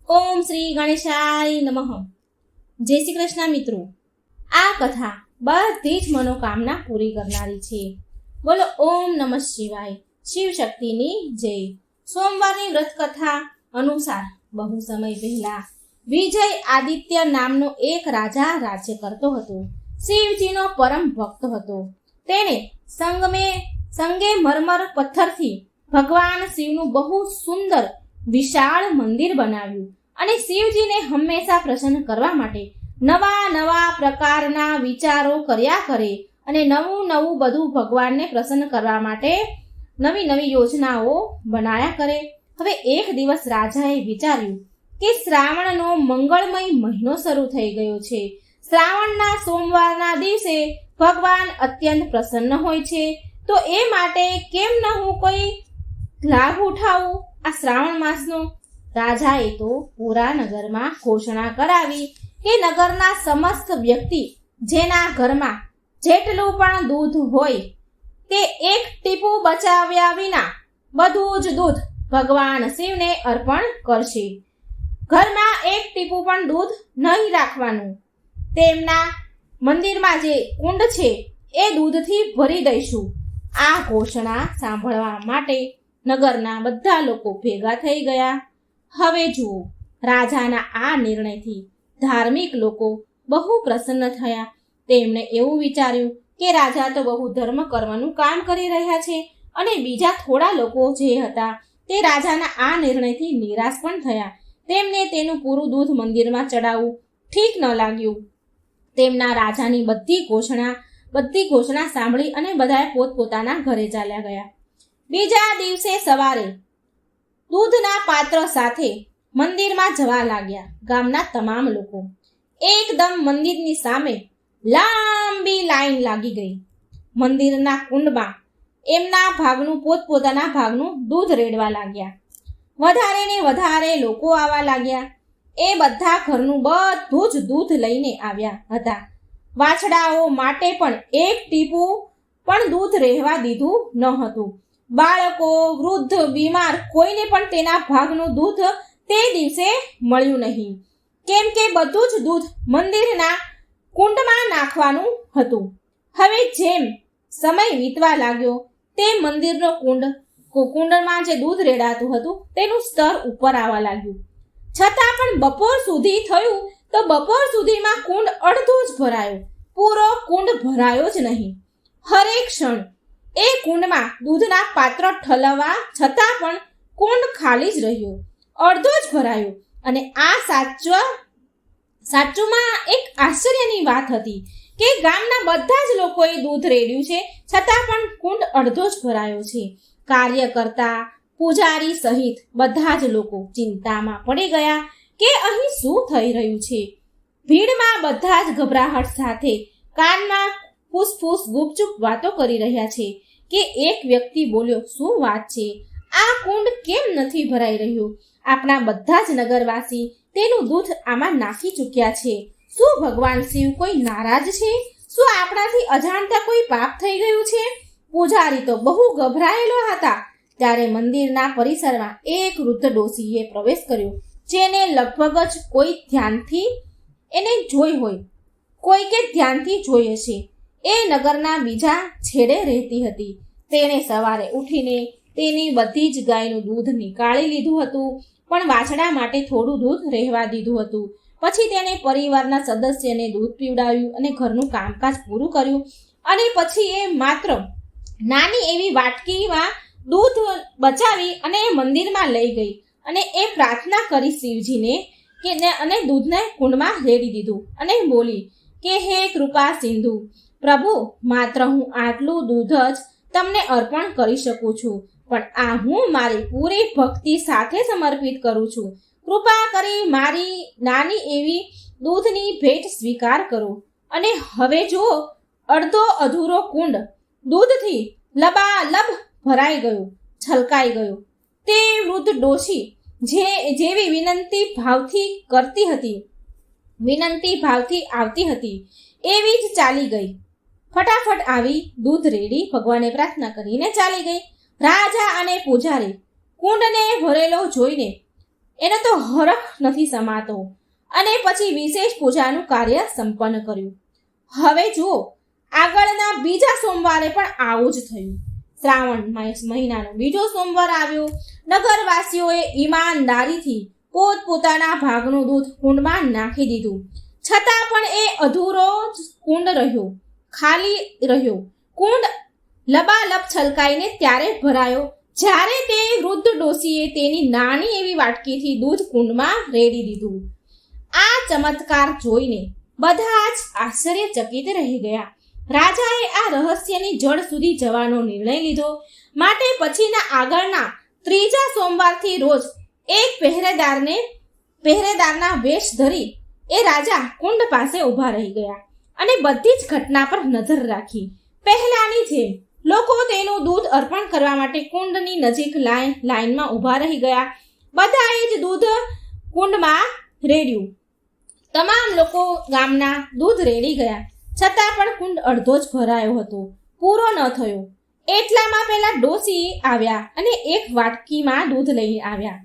ઓમ શ્રી ગણેશાય નમઃ. જય શ્રી કૃષ્ણ મિત્રો. આ કથા બધી જ મનોકામના પૂરી કરનારી છે. બોલો ઓમ નમઃ શિવાય. શિવ શક્તિની જય. સોમવારની વ્રત કથા અનુસાર બહુ સમય પહેલા વિજય આદિત્ય નામનો એક રાજા રાજ્ય કરતો હતો. શિવજીનો પરમ ભક્ત હતો. તેણે સંગે મરમર પથ્થરથી ભગવાન શિવનું બહુ સુંદર વિશાળ મંદિર બનાવ્યું અને શિવજીને હંમેશા પ્રસન્ન કરવા માટે નવા પ્રકારના વિચારો કર્યા કરે અને નવું બધું ભગવાનને પ્રસન્ન કરવા માટે નવી યોજનાઓ બનાયા કરે. હવે એક દિવસ રાજાએ વિચાર્યું કે શ્રાવણનો મંગળમય મહિનો શરૂ થઈ ગયો છે. શ્રાવણના સોમવારના દિવસે ભગવાન અત્યંત પ્રસન્ન હોય છે, તો એ માટે કેમ ન હું કોઈ લાભ ઉઠાવું આ શ્રાવણ માસનો. રાજાએ તો પૂરા નગરમાં ઘોષણા કરાવી કે નગરના સમસ્ત વ્યક્તિ જેના ઘરમાં જેટલું પણ દૂધ હોય તે એક ટીપું બચાવ્યા વિના બધું જ દૂધ ભગવાન શિવને અર્પણ કરશે. ઘરમાં એક ટીપું પણ દૂધ નહીં રાખવાનું. તેમના મંદિરમાં જે કુંડ છે એ દૂધથી ભરી દઈશું. આ ઘોષણા સાંભળવા માટે નગરના બધા લોકો ભેગા થઈ ગયા. હવે જુઓ, રાજાના આ નિર્ણયથી ધાર્મિક લોકો બહુ પ્રસન્ન થયા. તેમણે એવું વિચાર્યું કે રાજા તો બહુ ધર્મ કર્મનું કામ કરી રહ્યા છે અને બીજા થોડા લોકો જે હતા તે રાજાના આ નિર્ણયથી નિરાશ પણ થયા. તેમને તેનું પૂરું દૂધ મંદિરમાં ચડાવવું ઠીક ન લાગ્યું. તેમના રાજાની બધી ઘોષણા સાંભળી અને બધાએ પોતપોતાના ઘરે ચાલ્યા ગયા. બીજા દિવસે સવારે દૂધના પાત્ર સાથે મંદિરમાં જવા લાગ્યા ગામના તમામ લોકો. એકદમ મંદિરની સામે લાંબી લાઈન લાગી ગઈ. મંદિરના કુંડમાં એમના ભાગનું પોતપોતાના ભાગનું દૂધ રેડવા લાગ્યા. વધારે ને વધારે લોકો આવવા લાગ્યા. એ બધા ઘરનું બધું જ દૂધ લઈને આવ્યા હતા. વાછડાઓ માટે પણ એક ટીપું પણ દૂધ રહેવા દીધું ન હતું. બાળકો, વૃદ્ધ, બીમાર કોઈને પણ તેના ભાગનું દૂધ તે દિવસે મળ્યું નહીં, કેમ કે બધું જ દૂધ મંદિરના કુંડમાં નાખવાનું હતું. હવે જેમ સમય વીતવા લાગ્યો તે મંદિરનો કુંડમાં જે દૂધ રેડાતું હતું તેનું સ્તર ઉપર આવવા લાગ્યું. છતાં પણ બપોર સુધી થયું તો બપોર સુધીમાં કુંડ અડધો જ ભરાયો. પૂરો કુંડ ભરાયો જ નહીં. હરેક ક્ષણ એ કુંડમાં દૂધના પાત્ર ઠલવવા છતાં પણ કુંડ ખાલી જ રહ્યો, અડધો જ ભરાયો. અને આ સાચુમાં એક આશ્ચર્યની વાત હતી કે ગામના બધા જ લોકોએ દૂધ રેડ્યું છે, છતાં પણ કુંડ અડધો જ ભરાયો છે. કાર્યકર્તા, પૂજારી સહિત બધા જ લોકો ચિંતામાં પડી ગયા કે અહીં શું થઈ રહ્યું છે. ભીડમાં બધા જ ગભરાહટ સાથે કાનમાં ફૂસફૂસ ગુપચુપ વાતો કરી રહ્યા છે કે એક વ્યક્તિ બોલ્યો, શું વાત છે, આ કુંડ કેમ નથી ભરાઈ રહ્યું? આપણા બધા જ નગરવાસી તેનું દૂધ આમાં નાખી ચૂક્યા છે. શું ભગવાન શિવ કોઈ નારાજ છે? શું આપણાથી અજાણતા કોઈ પાપ થઈ ગયું છે? પૂજારી તો બહુ ગભરાયેલો હતા. ત્યારે મંદિરના પરિસરમાં એક વૃદ્ધ ડોશીએ પ્રવેશ કર્યો, જેને લગભગ જ કોઈ ધ્યાનથી એને જોઈ હોય, કોઈકે ધ્યાનથી જોઈ હશે. એ નગરના બીજા છેડે રહેતી હતી. તેણે સવારે ઉઠીને તેની બધી જ ગાયનું દૂધ નીકાળી લીધું હતું, પણ વાછડા માટે થોડું દૂધ રહેવા દીધું હતું. પછી તેણે પરિવારના સદસ્યને દૂધ પીવડાવ્યું અને ઘરનું કામકાજ પૂરું કર્યું. અને પછી એ માત્ર નાની એવી વાટકીમાં દૂધ બચાવી અને મંદિરમાં લઈ ગઈ અને એ પ્રાર્થના કરી શિવજીને કે અને દૂધને કુંડમાં રેડી દીધું અને બોલી કે હે કૃપા સિંધુ પ્રભુ, માત્ર હું આટલું દૂધ જ તમને અર્પણ કરી શકું છું, પણ આ હું મારી પૂરી ભક્તિ સાથે સમર્પિત કરું છું. કૃપા કરી મારી નાની એવી દૂધની ભેટ સ્વીકાર કરો. અને હવે જુઓ, અડધો અધૂરો કુંડ દૂધથી લબાલબ ભરાઈ ગયો, છલકાઈ ગયો. તે વૃદ્ધ ડોશી જેવી વિનંતી ભાવથી આવતી હતી એવી જ ચાલી ગઈ. ફટાફટ આવી દૂધ રેડી ભગવાને પ્રાર્થના કરીને ચાલી ગઈ. રાજા અને પૂજારી કુંડને ભરેલો જોઈને એનો તો હરખ નથી સમાતો અને પછી વિશેષ પૂજાનું કાર્ય સંપન્ન કર્યું. હવે જુઓ, આગળના બીજા સોમવારે પણ આવું જ થયું. શ્રાવણ મહિનાનો બીજો સોમવાર આવ્યો. નગરવાસીઓએ ઈમાનદારીથી પોતપોતાના ભાગનું દૂધ કુંડમાં નાખી દીધું. છતાં પણ એ અધૂરો જ કુંડ રહ્યો, ખાલી રહ્યો. કુંડ લબાલબ છલકાઈને ત્યારે ભરાયો જ્યારે તે વૃદ્ધ ડોશીએ તેની નાની એવી વાટકીથી દૂધ કુંડમાં રેડી દીધું. આ ચમત્કાર જોઈને બધા જ આશ્ચર્યચકિત રહી ગયા. રાજાએ આ રહસ્યની જડ સુધી જવાનો નિર્ણય લીધો. માટે પછીના આગળના ત્રીજા સોમવારથી રોજ એક પહેરેદારના વેશ ધરી એ રાજા કુંડ પાસે ઊભા રહી ગયા અને બધી જ ઘટના પર નજર રાખી. પહેલાની જેમ લોકો તેનું દૂધ અર્પણ કરવા માટે કુંડની નજીક લાઈનમાં ઊભા રહી ગયા. બધાએ જ દૂધ કુંડમાં રેડ્યું. તમામ લોકો ગામના દૂધ રેડી ગયા, છતાં પણ કુંડ અડધો જ ભરાયો હતો, પૂરો ન થયો. એટલામાં પેલા ડોશી આવ્યા અને એક વાટકીમાં દૂધ લઈ આવ્યા.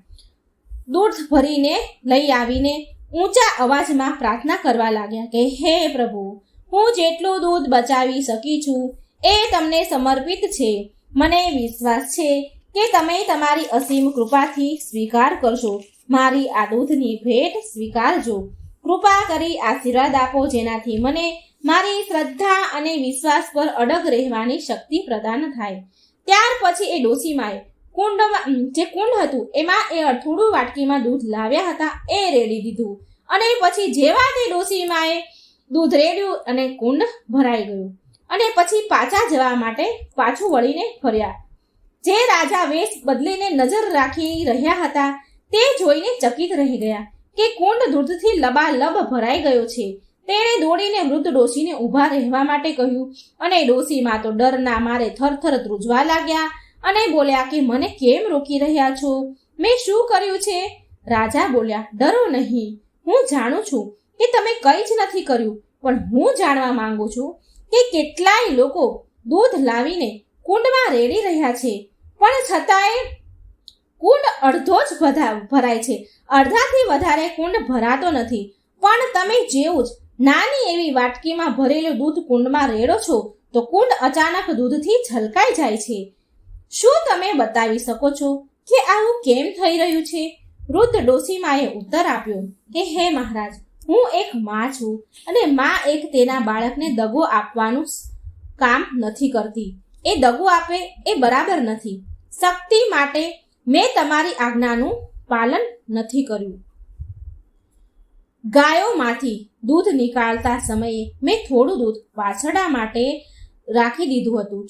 દૂધ ભરીને લઈ આવીને ઊંચા અવાજમાં પ્રાર્થના કરવા લાગ્યા કે હે પ્રભુ, હું જેટલું દૂધ બચાવી શકી છું એ તમને સમર્પિત છે. મને વિશ્વાસ છે કે તમે તમારી અસીમ કૃપાથી સ્વીકાર કરશો. મારી આ દૂધની ભેટ સ્વીકારજો. કૃપા કરી આશીર્વાદ આપો, જેનાથી મને મારી શ્રદ્ધા અને વિશ્વાસ પર અડગ રહેવાની શક્તિ પ્રદાન થાય. ત્યાર પછી એ ડોશીમાએ જે કુંડ હતું એમાં એ થોડું વાટકીમાં દૂધ લાવ્યા હતા એ રેડી દીધું. અને પછી જેવા તે ડોશીમાએ દૂધ રેડ્યું અને કુંડ ભરાઈ ગયું. અને પછી પાછા જવા માટે પાછું વળીને ફર્યા. જે રાજા વેશ બદલીને નજર રાખી રહ્યા હતા તે જોઈને ચકિત રહી ગયા કે કુંડ દૂધથી લબાલબ ભરાઈ ગયો છે. તેણે દોડીને વૃદ્ધ ડોશીને ઊભા રહેવા માટે કહ્યું અને ડોશીમાં તો ડરના મારે થરથર ધ્રુજવા લાગ્યા અને બોલ્યા કે મને કેમ રોકી રહ્યા છો? મેં શું કર્યું છે? રાજા બોલ્યા, ડરો નહીં, હું જાણું છું કે તમે કંઈ જ નથી કર્યું, પણ હું જાણવા માંગુ છું કે કેટલાય લોકો દૂધ લાવીને કુંડમાં રેડી રહ્યા છે, પણ છતાંય કુંડ અડધો જ ભરાય છે, અડધાથી વધારે કુંડ ભરાતો નથી. પણ તમે જેવું જ નાની એવી વાટકીમાં ભરેલું દૂધ કુંડમાં રેડો છો તો કુંડ અચાનક દૂધથી છલકાઈ જાય છે. શું તમે બતાવી શકો છો કે આવું કેમ થઈ રહ્યું છે? વૃદ્ધ ડોશીમાએ ઉત્તર આપ્યો કે હે મહારાજ, હું એક માં છું અને માં એક તેના બાળકને દગો આપવાનું કામ નથી કરતી. એ દગો આપે એ બરાબર નથી. શક્તિ માટે મેં તમારી આજ્ઞાનું પાલન નથી કર્યું. ગાયોમાંથી દૂધ નીકાળતા સમયે મેં થોડું દૂધ વાછરડા માટે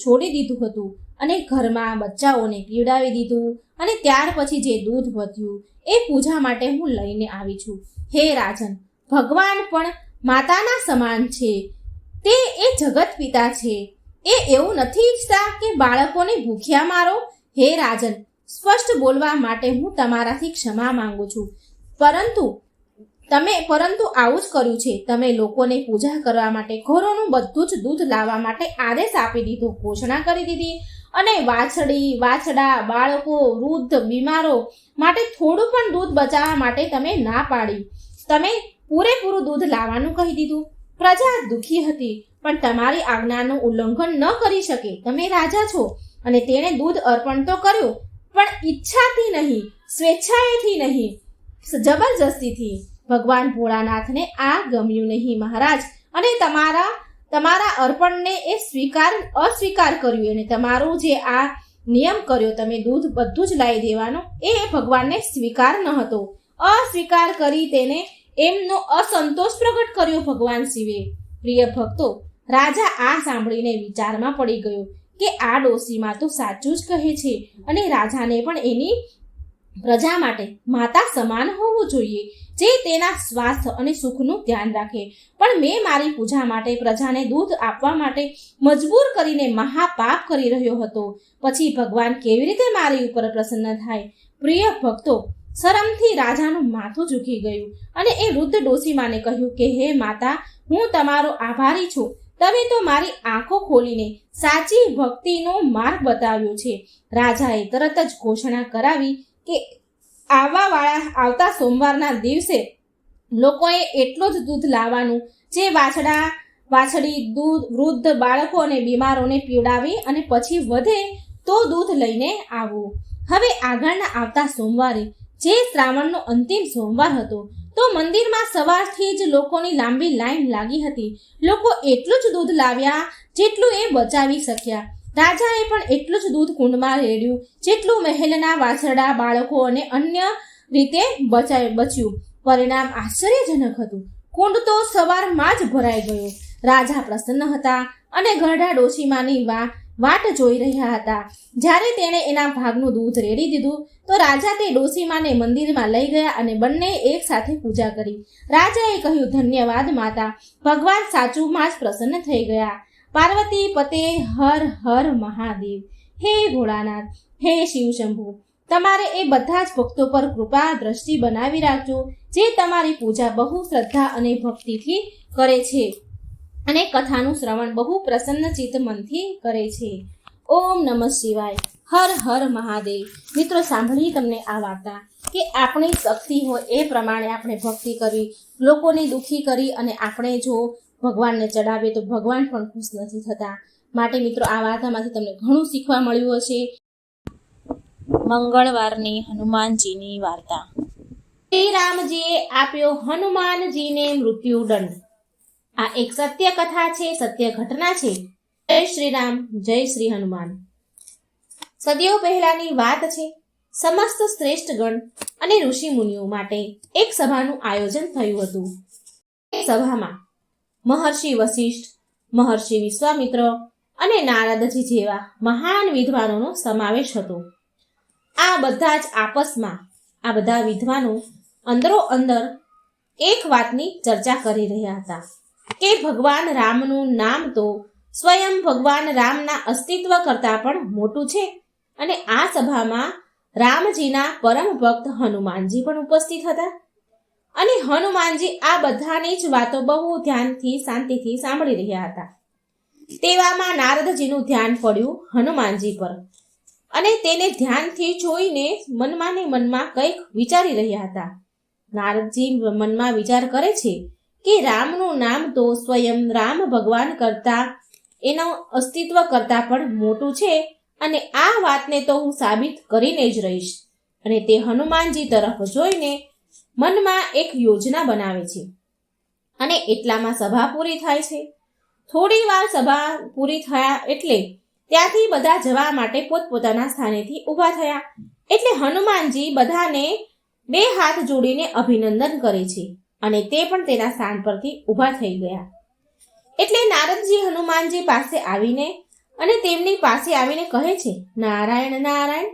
છોડી દીધું હતું અને ઘરમાં બચ્ચાઓને પીવડાવી દીધું અને ત્યાર પછી જે દૂધ વધ્યું એ પૂજા માટે હું લઈને આવી છું. હે રાજન, ભગવાન પણ માતાના સમાન છે. તે એ જગત પિતા છે. એ એવું નથી ઈચ્છતા કે બાળકોને ભૂખ્યા મારો. હે રાજન, સ્પષ્ટ બોલવા માટે હું તમારાથી ક્ષમા માંગુ છું, પરંતુ આવું જ કર્યું છે. તમે લોકોને પૂજા કરવા માટે ઘરોનું બધું જ દૂધ લાવવા માટે આદેશ આપી દીધો, ઘોષણા કરી દીધી અને વાછડા, બાળકો, વૃદ્ધ, બીમારો માટે થોડું પણ દૂધ બચાવવા માટે તમે ના પાડી. તમે પૂરેપૂરું દૂધ લાવવાનું કહી દીધું. પ્રજા દુઃખી હતી, પણ તમારી આજ્ઞાનું ઉલ્લંઘન ન કરી શકે. તમે રાજા છો અને તેણે દૂધ અર્પણ તો કર્યું, પણ ઈચ્છાથી નહીં, સ્વેચ્છાએથી નહીં, જબરજસ્તીથી. ભગવાન ભોળાનાથને આ ગમ્યું નહીં મહારાજ, અને તમારા અર્પણને એ અસ્વીકાર કર્યું અને તમારું જે આ નિયમ કર્યો તમે દૂધ બધું જ લાવી દેવાનો, એ ભગવાનને સ્વીકાર ન હતો. અસ્વીકાર કરી તેને એમનો અસંતોષ પ્રગટ કર્યો ભગવાન શિવે. પ્રિય ભક્તો, રાજા આ સાંભળીને વિચારમાં પડી ગયો કે આ ડોશીમાં તો સાચું જ કહે છે અને રાજાને પણ એની પ્રજા માટે માતા સમાન હોવું જોઈએ, જે તેના સ્વાસ્થ્ય અને સુખનું ધ્યાન રાખે. પણ મેં મારી પૂજા માટે પ્રજાને દૂધ આપવા માટે મજબૂર કરીને મહાપાપ કરી રહ્યો હતો. પછી ભગવાન કેવી રીતે મારી ઉપર પ્રસન્ન થાય? પ્રિય ભક્તો, શરમથી રાજાનું માથું ઝૂકી ગયું અને એ વૃદ્ધ ડોશીમાને કહ્યું કે હે માતા, હું તમારો આભારી છું. તમે તો મારી આંખો ખોલીને સાચી ભક્તિનો માર્ગ બતાવ્યો છે. રાજાએ તરત જ ઘોષણા કરાવી કે આવતા સોમવારના દિવસે લોકોએ એટલો જ દૂધ લાવવાનું જે વાછડી દૂધ વૃદ્ધ બાળકો અને બીમારોને પીવડાવી અને પછી વધે તો દૂધ લઈને આવવું. હવે આગળના આવતા સોમવારે જે શ્રાવણનો અંતિમ સોમવાર હતો તો મંદિરમાં સવારથી જ લોકોની લાંબી લાઈન લાગી હતી. લોકો એટલું જ દૂધ લાવ્યા જેટલું એ બચાવી શક્યા. રાજાએ પણ એટલું જ દૂધ કુંડમાં રેડ્યું જેટલું મહેલના વાછરડા બાળકો અને અન્ય રીતે બચ્યું. પરિણામ આશ્ચર્યજનક હતું. કુંડ તો સવારમાં જ ભરાઈ ગયો. રાજા પ્રસન્ન હતા અને ઘરડા ડોશીમાની વાટ જોઈ રહ્યા હતા. જ્યારે તેણે એના ભાગનું દૂધ રેડી દીધું તો રાજા તે ડોશીમાને મંદિરમાં લઈ ગયા અને બંને એક સાથે પૂજા કરી. રાજાએ કહ્યું, ધન્યવાદ માતા, ભગવાન સાચુમાં જ પ્રસન્ન થઈ ગયા. પાર્વતી પતે હર હર મહાદેવ. હે ભોળાનાથ, હે શિવશંભુ, તમારે એ બધા જ ભક્તો પર કૃપા દ્રષ્ટિ બનાવી રાખજો જે તમારી પૂજા બહુ શ્રદ્ધા અને ભક્તિથી કરે છે અને કથાનું શ્રવણ બહુ પ્રસન્ન ચિત્ત મનથી કરે છે. ઓમ નમઃ શિવાય. હર હર મહાદેવ. મિત્રો, સાંભળી તમને આ વાર્તા કે આપણી શક્તિ હોય એ પ્રમાણે આપણે ભક્તિ કરવી, લોકોને દુઃખી કરી અને આપણે જો ભગવાનને ચડાવીએ તો ભગવાન પણ ખુશ નથી થતા. માટે મિત્રો, આ વાર્તામાંથી તમને ઘણું શીખવા મળ્યું હશે. મંગળવારની હનુમાનજીની વાર્તા. શ્રી રામજીએ આપ્યો હનુમાનજીને મૃત્યુદંડ. આ એક સત્ય કથા છે, સત્ય ઘટના છે. જય શ્રી રામ, જય શ્રી હનુમાન. સદીઓ પહેલાની વાત છે. સમસ્ત શ્રેષ્ઠ ગણ અને ઋષિ મુનિઓ માટે એક સભાનું આયોજન થયું હતું. સભામાં મહર્ષિ વશિષ્ઠ, મહર્ષિ વિશ્વામિત્ર અને નારદજી જેવા મહાન વિદ્વાનોનો સમાવેશ હતો. આ બધા વિદ્વાનો અંદરો અંદર એક વાતની ચર્ચા કરી રહ્યા હતા કે ભગવાન રામનું નામ તો સ્વયં ભગવાન રામના અસ્તિત્વ કરતાં પણ મોટું છે. અને આ સભામાં રામજીના પરમ ભક્ત હનુમાનજી પણ ઉપસ્થિત હતા. અને હનુમાનજી આ બધાની જ વાતો બહુ ધ્યાનથી શાંતિથી સાંભળી રહ્યા હતા. તેવામાં નારદજીનું ધ્યાન પડ્યું હનુમાનજી પર અને તેને ધ્યાનથી જોઈને મનમાં ને મનમાં કંઈક વિચારી રહ્યા હતા. નારદજી મનમાં વિચાર કરે છે કે રામનું નામ તો સ્વયં રામ ભગવાન કરતા એનું અસ્તિત્વ કરતાં પણ મોટું છે અને આ વાતને તો હું સાબિત કરીને જ રહીશ. અને તે હનુમાનજી તરફ જોઈને મનમાં એક યોજના બનાવે છે. અને એટલામાં સભા પૂરી થાય છે. થોડી વાર સભા પૂરી થયા એટલે ત્યાંથી બધા જવા માટે પોતપોતાના સ્થાનેથી ઊભા થયા. એટલે હનુમાનજી બધાને 2 હાથ જોડીને અભિનંદન કરે છે અને તે પણ તેના સ્થાન પરથી ઊભા થઈ ગયા. એટલે નારદજી હનુમાનજી પાસે આવીને અને તેમની પાસે આવીને કહે છે, નારાયણ નારાયણ.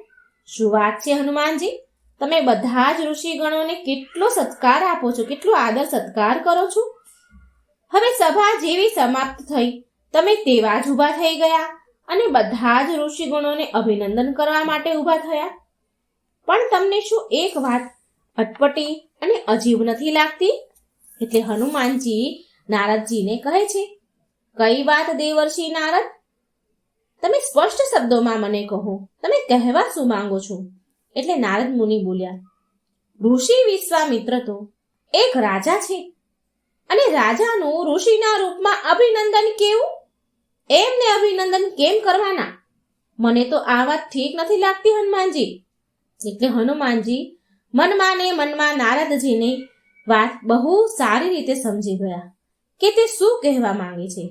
શું વાત છે હનુમાનજી, તમે બધા જ ઋષિગણોને કેટલો સત્કાર આપો છો, કેટલો આદર સત્કાર કરો છો. હવે સભા જેવી સમાપ્ત થઈ તમે તેવા જ ઊભા થઈ ગયા અને બધા જ ઋષિગણોને અભિનંદન કરવા માટે ઊભા થયા. પણ તમને શું એક વાત અટપટી અને અજીબ નથી લાગતી? એટલે હનુમાનજી નારદજીને કહે છે, કઈ વાત દેવર્ષિ નારદ? તમે સ્પષ્ટ શબ્દોમાં મને કહો, તમે કહેવા શું માંગો છો? એટલે નારદ મુનિ બોલ્યા, ઋષિ વિશ્વામિત્ર તો એક રાજા છે અને રાજાનું ઋષિના રૂપમાં અભિનંદન કેવું? એમને અભિનંદન કેમ કરવાના? મને તો આ વાત ઠીક નથી લાગતી હનુમાનજી. એટલે હનુમાનજી મનમાં ને મનમાં નારદજીની વાત બહુ સારી રીતે સમજી ગયા કે તે શું કહેવા માંગે છે.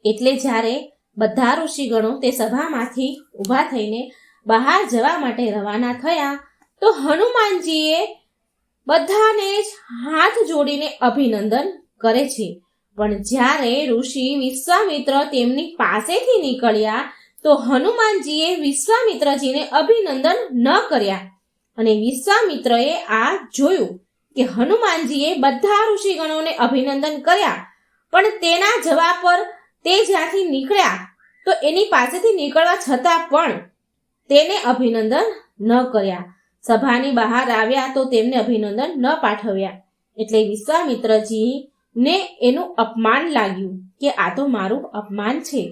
એટલે જ્યારે બધા ઋષિગણો તે સભામાંથી ઊભા થઈને બહાર જવા માટે રવાના થયા તો હનુમાનજીએ બધાને જ હાથ જોડીને અભિનંદન કરે છે. પણ જ્યારે ઋષિ વિશ્વામિત્ર તેમની પાસેથી નીકળ્યા તો હનુમાનજીએ વિશ્વામિત્રજીને અભિનંદન ન કર્યા. અને વિશ્વામિત્રએ આ જોયું કે હનુમાનજીએ બધા ઋષિગણોને અભિનંદન કર્યા પણ તેના જવાબ પર તે જ્યાંથી નીકળ્યા તો એની પાસેથી નીકળવા છતાં પણ તેને અભિનંદન ન કર્યા. સભાની બહાર આવ્યા તો તેમને અભિનંદન ન પાઠવ્યા. એટલે વિશ્વામિત્રજીને એનું અપમાન લાગ્યું કે આ તો મારું અપમાન છે.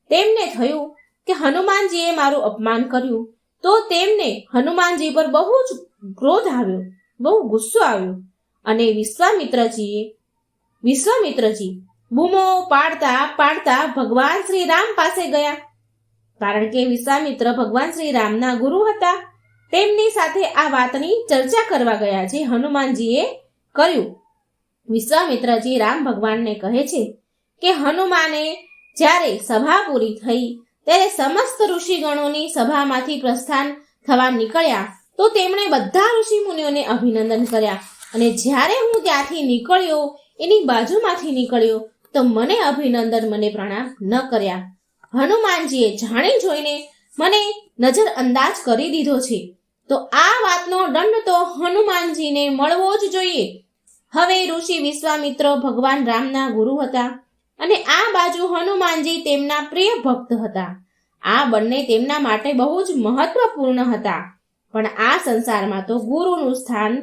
તેમને થયું કે હનુમાનજીએ મારું અપમાન કર્યું તો તેમને હનુમાનજી પર બહુ જ ક્રોધ આવ્યો, બહુ ગુસ્સો આવ્યો અને વિશ્વામિત્રજી બૂમો પાડતા પાડતા ભગવાન શ્રી રામ પાસે ગયા. કારણ કે વિશ્વામિત્ર ભગવાન શ્રી રામના ગુરુ હતા. તેમની સાથે આ વાતની ચર્ચા કરવા ગયા જે હનુમાનજીએ કર્યું. વિશ્વામિત્રજી રામ ભગવાનને કહે છે કે હનુમાને જ્યારે સભા પૂરી થઈ ત્યારે સમસ્ત ઋષિગણોની સભામાંથી પ્રસ્થાન થવા નીકળ્યા તો તેમણે બધા ઋષિ મુનિઓને અભિનંદન કર્યા અને જ્યારે હું ત્યાંથી નીકળ્યો, એની બાજુમાંથી નીકળ્યો તો મને અભિનંદન, મને પ્રણામ ન કર્યા. હનુમાનજીએ જાણી જોઈને મને નજર અંદાજ કરી દીધો છે, તો આ વાતનો દંડ તો હનુમાનજીને મળવો જ જોઈએ. હવે ઋષિ વિશ્વામિત્ર ભગવાન રામના ગુરુ હતા અને આ બાજુ હનુમાનજી તેમના પ્રિય ભક્ત હતા. આ બંને તેમના માટે બહુ જ મહત્વપૂર્ણ હતા. પણ આ સંસારમાં તો ગુરુનું સ્થાન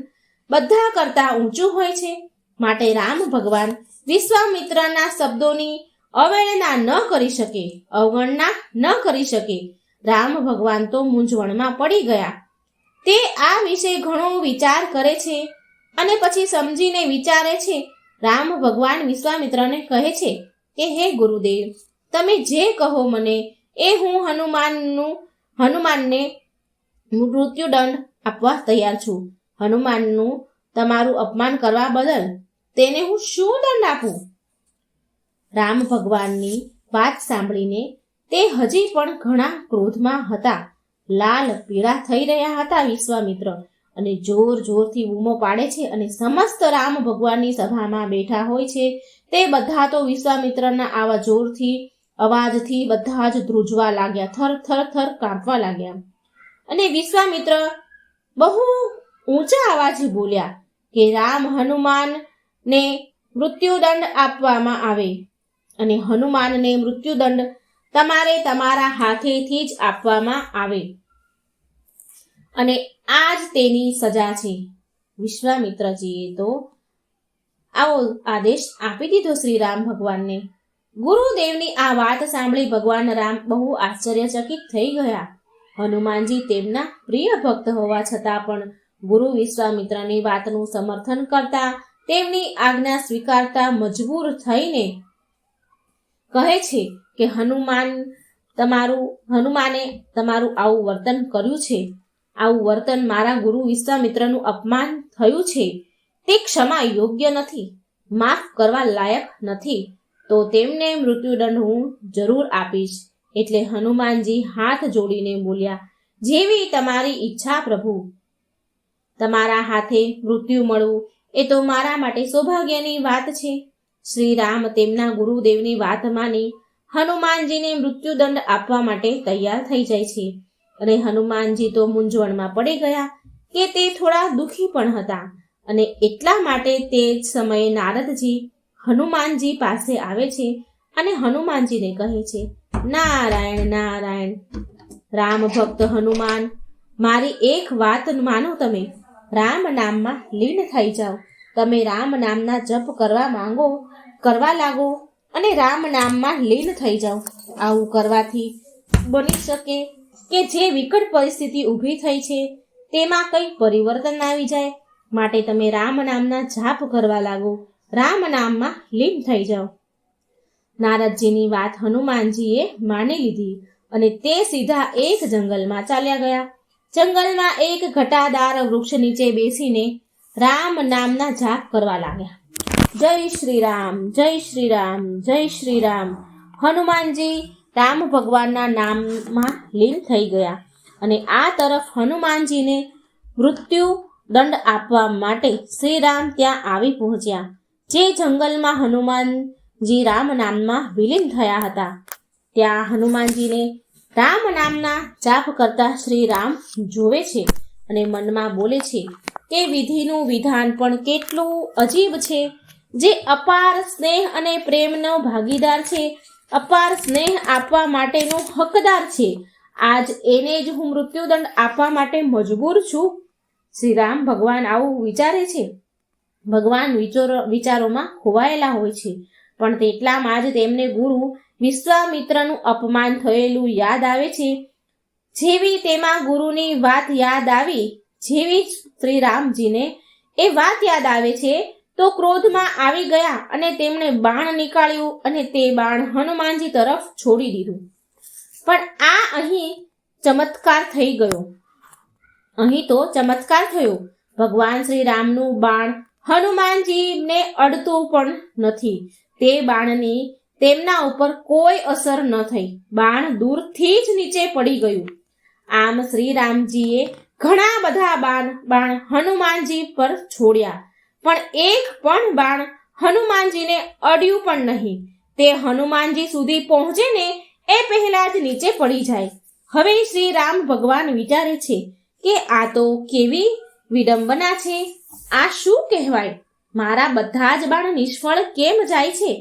બધા કરતા ઊંચું હોય છે. માટે રામ ભગવાન વિશ્વામિત્રના શબ્દોની અવગણના ન કરી શકે. રામ ભગવાન તો મૂંઝવણમાં પડી ગયા. તે આ વિશે ઘણો વિચાર કરે છે અને પછી સમજીને વિચારે છે. રામ ભગવાન વિશ્વામિત્રને કહે છે કે હે ગુરુદેવ, તમે જે કહો મને એ હું હનુમાનને મૃત્યુદંડ આપવા તૈયાર છું. હનુમાનનું તમારું અપમાન કરવા બદલ તેને હું શું દંડ આપું? રામ ભગવાનની વાત સાંભળીને તે હજી પણ ઘણા ક્રોધમાં હતા. લાલ પીળા થઈ રહ્યા હતા વિશ્વામિત્ર અને જોર જોરથી બૂમો પાડે છે અને સમસ્ત રામ ભગવાનની સભામાં બેઠા હોય છે તે બધા તો વિશ્વામિત્રના આવા જોરથી અવાજથી બધા જ ધ્રુજવા લાગ્યા, થર થર થર કાંપવા લાગ્યા. અને વિશ્વામિત્ર બહુ ઊંચા અવાજે બોલ્યા કે હનુમાનને મૃત્યુદંડ આપવામાં આવે અને હનુમાનને મૃત્યુદંડ તમારે તમારા હાથેથી જ આપવામાં આવે અને આ જ તેની સજા છે. વિશ્વામિત્રજીએ તો આવો આદેશ આપી દીધો શ્રી રામ ભગવાનને. ગુરુદેવની આ વાત સાંભળી ભગવાન રામ બહુ આશ્ચર્યચકિત થઈ ગયા. હનુમાનજી તેમના પ્રિય ભક્ત હોવા છતાં પણ ગુરુ વિશ્વામિત્રની વાતનું સમર્થન કરતા, તેમની આજ્ઞા સ્વીકારતા મજબૂર થઈને કહે છે કે હનુમાને તમારું આવું વર્તન કર્યું છે. આવું વર્તન મારા ગુરુ વિશ્વામિત્રનું અપમાન થયું છે તે ક્ષમા યોગ્ય નથી, માફ કરવા લાયક નથી. તો તેમને મૃત્યુદંડ હું જરૂર આપીશ. એટલે હનુમાનજી હાથ જોડીને બોલ્યા, જેવી તમારી ઈચ્છા પ્રભુ. તમારા હાથે મૃત્યુ મળવું એ તો મારા માટે સૌભાગ્યની વાત છે. શ્રી રામ તેમના ગુરુદેવની વાત માની હનુમાનજીને મૃત્યુદંડ આપવા માટે તૈયાર થઈ જાય છે. અને હનુમાનજી તો મૂંઝવણમાં પડી ગયા કે તે થોડા દુઃખી પણ હતા. અને એટલા માટે તે જ સમયે નારદજી હનુમાનજી પાસે આવે છે અને હનુમાનજીને કહે છે, નારાયણ નારાયણ. રામ ભક્ત હનુમાન, મારી એક વાત માનો, તમે રામ નામમાં લીન થઈ જાઓ. તમે રામ નામના જપ કરવા લાગો અને રામ નામમાં લીન થઈ જાઓ. આવું કરવાથી બની શકે કે જે વિકટ પરિસ્થિતિ ઊભી થઈ છે તેમાં કંઈ પરિવર્તન આવી જાય. માટે તમે રામ નામના જાપ કરવા લાગો, રામ નામમાં લીન થઈ જાઓ. નારદજીની વાત હનુમાનજીએ માની લીધી અને તે સીધા એક જંગલમાં ચાલ્યા ગયા. જંગલમાં એક ઘટાદાર વૃક્ષ નીચે બેસીને રામ નામના જાપ કરવા લાગ્યા. જય શ્રી રામ, જય શ્રી રામ, જય શ્રી રામ. હનુમાનજી રામ ભગવાનના નામમાં લીન થઈ ગયા અને આ તરફ હનુમાનજીને મૃત્યુ દંડ આપવા માટે શ્રી રામ ત્યાં આવી પહોંચ્યા. જે જંગલમાં હનુમાનજી રામ નામમાં વિલીન થયા હતા ત્યાં હનુમાનજીને રામ નામના જાપ કરતા શ્રી રામ જોવે છે અને મનમાં બોલે છે કે વિધિનું વિધાન પણ કેટલું અજીબ છે. જે અપાર સ્નેહ અને પ્રેમનો ભાગીદાર છે, અપાર સ્નેહ આપવા માટેનો હકદાર છે, આજ એને જ હું મૃત્યુદંડ આપવા માટે મજબૂર છું. શ્રી રામ ભગવાન આવું વિચારે છે. ભગવાન વિચારોમાં ખોવાયેલા હોય છે, પણ તેટલામાં જ તેમને ગુરુ વિશ્વામિત્રનું અપમાન થયેલું યાદ આવે છે. જેવી તેમાં ગુરુની વાત યાદ આવી, જેવી જ શ્રી રામજીને એ વાત યાદ આવે છે તો ક્રોધમાં આવી ગયા અને તેમણે બાણ નીકાળ્યું અને તે બાણ હનુમાનજી તરફ છોડી દીધું. પણ આ અહીં ચમત્કાર થઈ ગયો. અહીં તો ચમત્કાર થયો. ભગવાન શ્રી રામનું બાણ હનુમાનજીને અડતું પણ નથી. તે બાણની તેમના ઉપર કોઈ અસર ન થઈ. બાણ દૂરથી જ નીચે પડી ગયું. આમ શ્રી રામજીએ ઘણા બધા બાણ હનુમાનજી પર છોડ્યા, પણ એક પણ બાણ હનુમાનજીને અડ્યું પણ નહીં. તે હનુમાનજી સુધી પહોંચે ને એ પહેલા જ નીચે પડી જાય. હવે શ્રી રામ ભગવાન વિચારે છે કે આ તો કેવી વિડંબના છે. આ શું કહેવાય? મારા બધા જ બાણ નિષ્ફળ કેમ જાય છે?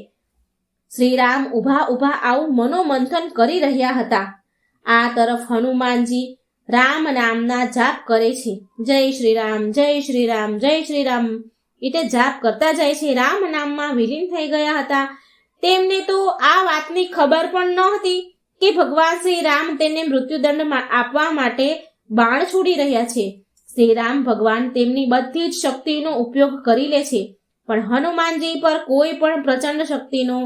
શ્રી રામ ઊભા આવું મનોમંથન કરી રહ્યા હતા. આ તરફ હનુમાનજી રામ નામના જાપ કરે છે. જય શ્રી રામ, જય શ્રી રામ, જય શ્રી રામ એટલે જાપ કરતા જાય છે. રામ નામમાં વિલીન થઈ ગયા હતા. તેમને તો આ વાતની ખબર પણ ન હતી કે ભગવાન શ્રી રામ તેમને મૃત્યુદંડ આપવા માટે બાણ છોડી રહ્યા છે. શ્રી રામ ભગવાન તેમની બધી જ શક્તિનો ઉપયોગ કરી લે છે, પણ હનુમાનજી પર કોઈ પણ પ્રચંડ શક્તિનો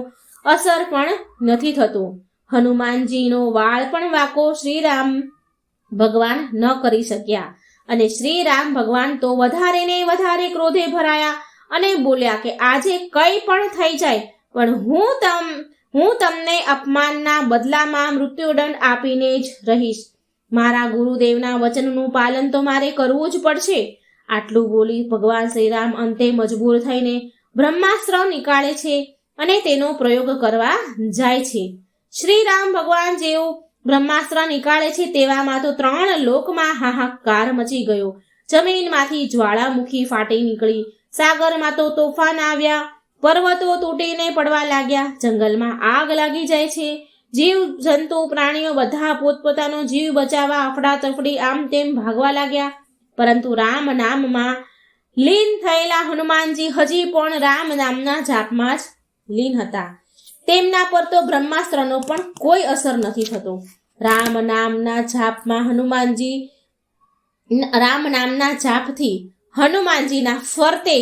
અસર પણ નથી થતો. હનુમાનજીનો વાળ પણ વાંકો શ્રી રામ ભગવાન ન કરી શક્યા. અને શ્રી રામ ભગવાન તો વધારે ને વધારે ક્રોધે ભરાયા અને બોલ્યા કે આજે કંઈ પણ થઈ જાય, પણ હું તમને અપમાનના બદલામાં મૃત્યુદંડ આપીને જ રહીશ. મારા ગુરુદેવના વચનનું પાલન તો મારે કરવું જ પડશે. આટલું બોલી ભગવાન શ્રી રામ અંતે મજબૂર થઈને બ્રહ્માસ્ત્ર નીકાળે છે અને તેનો પ્રયોગ કરવા જાય છે. શ્રી રામ ભગવાન જેવું બ્રહ્માસ્ત્ર નીકાળે છે તેવામાં તો 3 લોકમાં હાહાકાર મચી ગયો. જમીનમાંથી જ્વાળામુખી ફાટી નીકળી, સાગરમાં તો તોફાન આવ્યા, પર્વતો તૂટીને પડવા લાગ્યા, જંગલમાં આગ લાગી જાય છે. જીવ જંતુ પ્રાણીઓ બધા પોતપોતાનો જીવ બચાવવા અફડાતફડી આમ તેમ ભાગવા લાગ્યા. પરંતુ રામ નામમાં લીન થયેલા હનુમાનજી હજી પણ રામ નામના જાપમાં જ લીન હતા. તેમના પર તો બ્રહ્માસ્ત્રનો પણ કોઈ અસર નથી થતો. રામ નામના જાપથી હનુમાનજીના ફરતે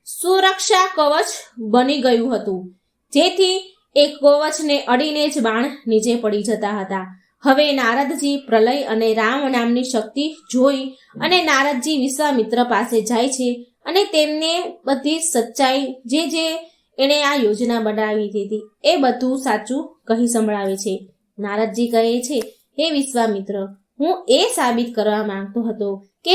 સુરક્ષા કવચ બની ગયું હતું, જેથી એક કવચને અડીને જ બાણ નીચે પડી જતા હતા. હવે નારદજી પ્રલય અને રામ નામની શક્તિ જોઈ અને નારદજી વિશ્વામિત્ર પાસે જાય છે અને તેમને બધી સચ્ચાઈ જે એણે આ યોજના બનાવી હતી એ બધું સાચું કહી સંભળાવે છે. નારદજી કહે છે, હે વિશ્વામિત્ર, હું એ સાબિત કરવા માંગતો હતો કે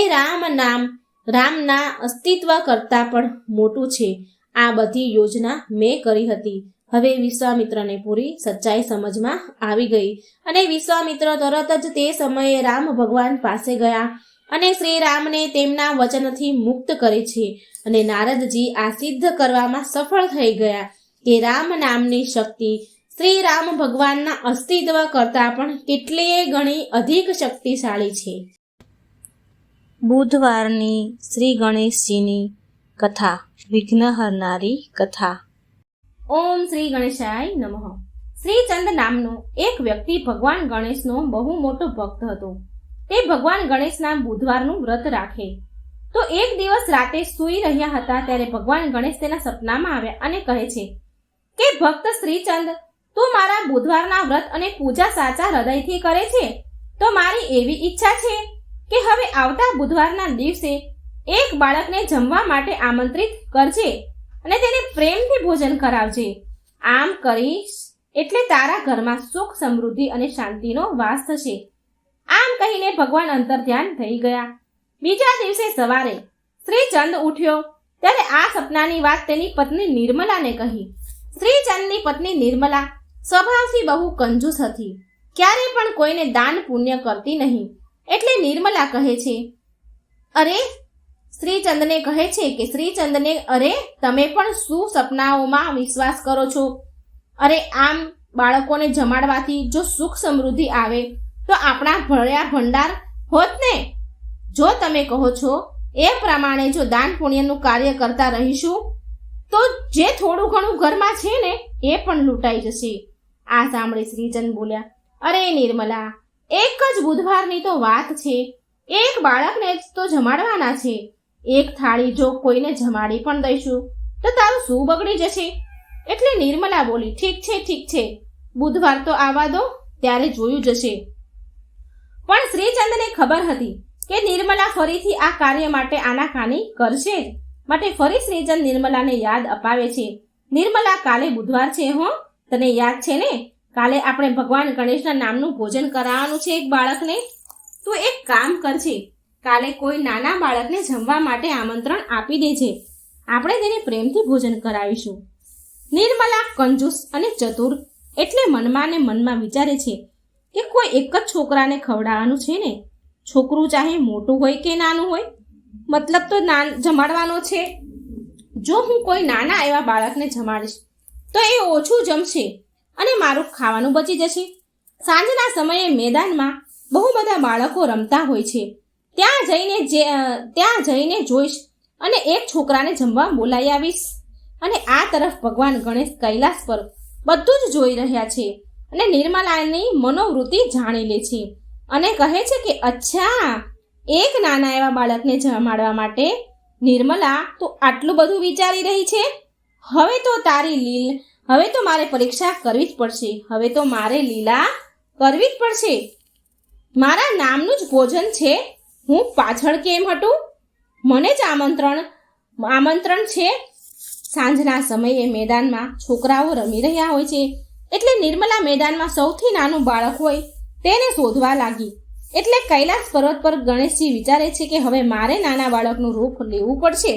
રામના અસ્તિત્વ કરતાં પણ મોટું છે. આ બધી યોજના મેં કરી હતી. હવે વિશ્વામિત્રને પૂરી સચ્ચાઈ સમજમાં આવી ગઈ અને વિશ્વામિત્ર તરત જ તે સમયે રામ ભગવાન પાસે ગયા અને શ્રી રામને તેમના વચનથી મુક્ત કરે છે. અને નારદજી આ સિદ્ધ કરવામાં સફળ થઈ ગયા કે રામ નામની શક્તિ શ્રી રામ ભગવાનના અસ્તિત્વ કરતાં પણ કેટલીય ગણી અધિક શક્તિશાળી છે. બુધવારની શ્રી ગણેશજીની કથા, વિઘ્ન હરનારી કથા. ઓમ શ્રી ગણેશાય નમઃ. શ્રીચંદ નામનો એક વ્યક્તિ ભગવાન ગણેશનો બહુ મોટો ભક્ત હતો. તે ભગવાન ગણેશના બુધવારનું વ્રત રાખે. તો એક દિવસ રાતે સૂઈ રહ્યા હતા ત્યારે ભગવાન ગણેશ તેના સપનામાં આવ્યા અને કહે છે કે ભક્ત શ્રીચંદ, તું મારા બુધવારના વ્રત અને પૂજા સાચા હૃદયથી કરે છે તો મારી એવી ઈચ્છા છે કે હવે આવતા બુધવારના દિવસે એક બાળકને જમવા માટે આમંત્રિત કરજે અને તેને પ્રેમથી ભોજન કરાવજે. આમ કરીશ એટલે તારા ઘરમાં સુખ, સમૃદ્ધિ અને શાંતિનો વાસ થશે. આમ કહીને ભગવાન અંતર્ધ્યાન થઈ ગયા. બીજા દિવસે સવારે શ્રીચંદ ઉઠ્યો ત્યારે આ સપનાની વાત તેની પત્ની નિર્મલાને કહી. શ્રીચંદની પત્ની નિર્મલા સ્વભાવથી બહુ કંજૂસ હતી. ક્યારે પણ કોઈને દાન પુણ્ય કરતી નહીં. એટલે નિર્મલા કહે છે, શ્રીચંદને કહે છે કે શ્રીચંદને, તમે પણ શું સપનાઓમાં વિશ્વાસ કરો છો? આમ બાળકોને જમાડવાથી જો સુખ સમૃદ્ધિ આવે તો આપણા ભળ્યા ભંડાર હોત ને. જો તમે કહો છો એ પ્રમાણે જો દાન પુણ્યનું કાર્ય કરતા રહીશું તો જે થોડું ઘણું ઘરમાં છે ને એ પણ લૂંટાઈ જશે. આ સાંભળી શ્રીચંદ બોલ્યા, નિર્મલા, એક જ બુધવારની તો વાત છે, એક બાળકને જ તો જમાડવાના છે. એક થાળી જો કોઈને જમાડી પણ દઈશું તો તારું શું બગડી જશે? એટલે નિર્મલા બોલી, ઠીક છે, બુધવાર તો આવવા દો, ત્યારે જોયું જશે. પણ શ્રીચંદને ખબર હતી કે નિર્મલા ફરીથી આ કાર્ય માટે આનાકાની કરશે જ. માટે ફરી શ્રીચંદ નિર્મલાને યાદ અપાવે છે, નિર્મલા કાલે બુધવાર છે હો, તને યાદ છે ને? કાલે આપણે ભગવાન ગણેશના નામનું ભોજન કરાવવાનું છે એક બાળકને. તું એક કામ કરજે, કાલે કોઈ નાના બાળકને જમવા માટે આમંત્રણ આપી દેજે, આપણે તેને પ્રેમથી ભોજન કરાવીશું. નિર્મલા કંજૂસ અને ચતુર એટલે મનમાં ને મનમાં વિચારે છે કે કોઈ એક જ છોકરાને ખવડાવવાનું છે ને, છોકરું ચાહે મોટું હોય કે નાનું હોય, મતલબ તો જમાડવાનો છે. જો હું કોઈ નાના એવા બાળકને જમાડીશ તો એ ઓછું જમશે અને મારું ખાવાનું બચી જશે. સાંજના સમયે મેદાનમાં બહુ બધા બાળકો રમતા હોય છે, ત્યાં જઈને જોઈશ અને એક છોકરાને જમવા બોલાવી આવીશ. અને આ તરફ ભગવાન ગણેશ કૈલાસ પર બધું જ જોઈ રહ્યા છે અને નિર્મલાની મનોવૃત્તિ જાણી લે છે અને કહે છે કે અચ્છા, એક નાના એવા બાળકને જમાડવા માટે નિર્મલા તું આટલું બધું વિચારી રહી છે. હવે તો મારે પરીક્ષા કરવી જ પડશે, હવે તો મારે લીલા કરવી જ પડશે. મારા નામનું જ ભોજન છે, હું પાછળ કેમ હટું? મને જ આમંત્રણ છે. સાંજના સમયે મેદાનમાં છોકરાઓ રમી રહ્યા હોય છે એટલે નિર્મલા મેદાનમાં સૌથી નાનું બાળક હોય તેને શોધવા લાગી. એટલે કૈલાસ પર્વત પર ગણેશજી વિચારે છે કે હવે મારે નાના બાળકનું રૂપ લેવું પડશે.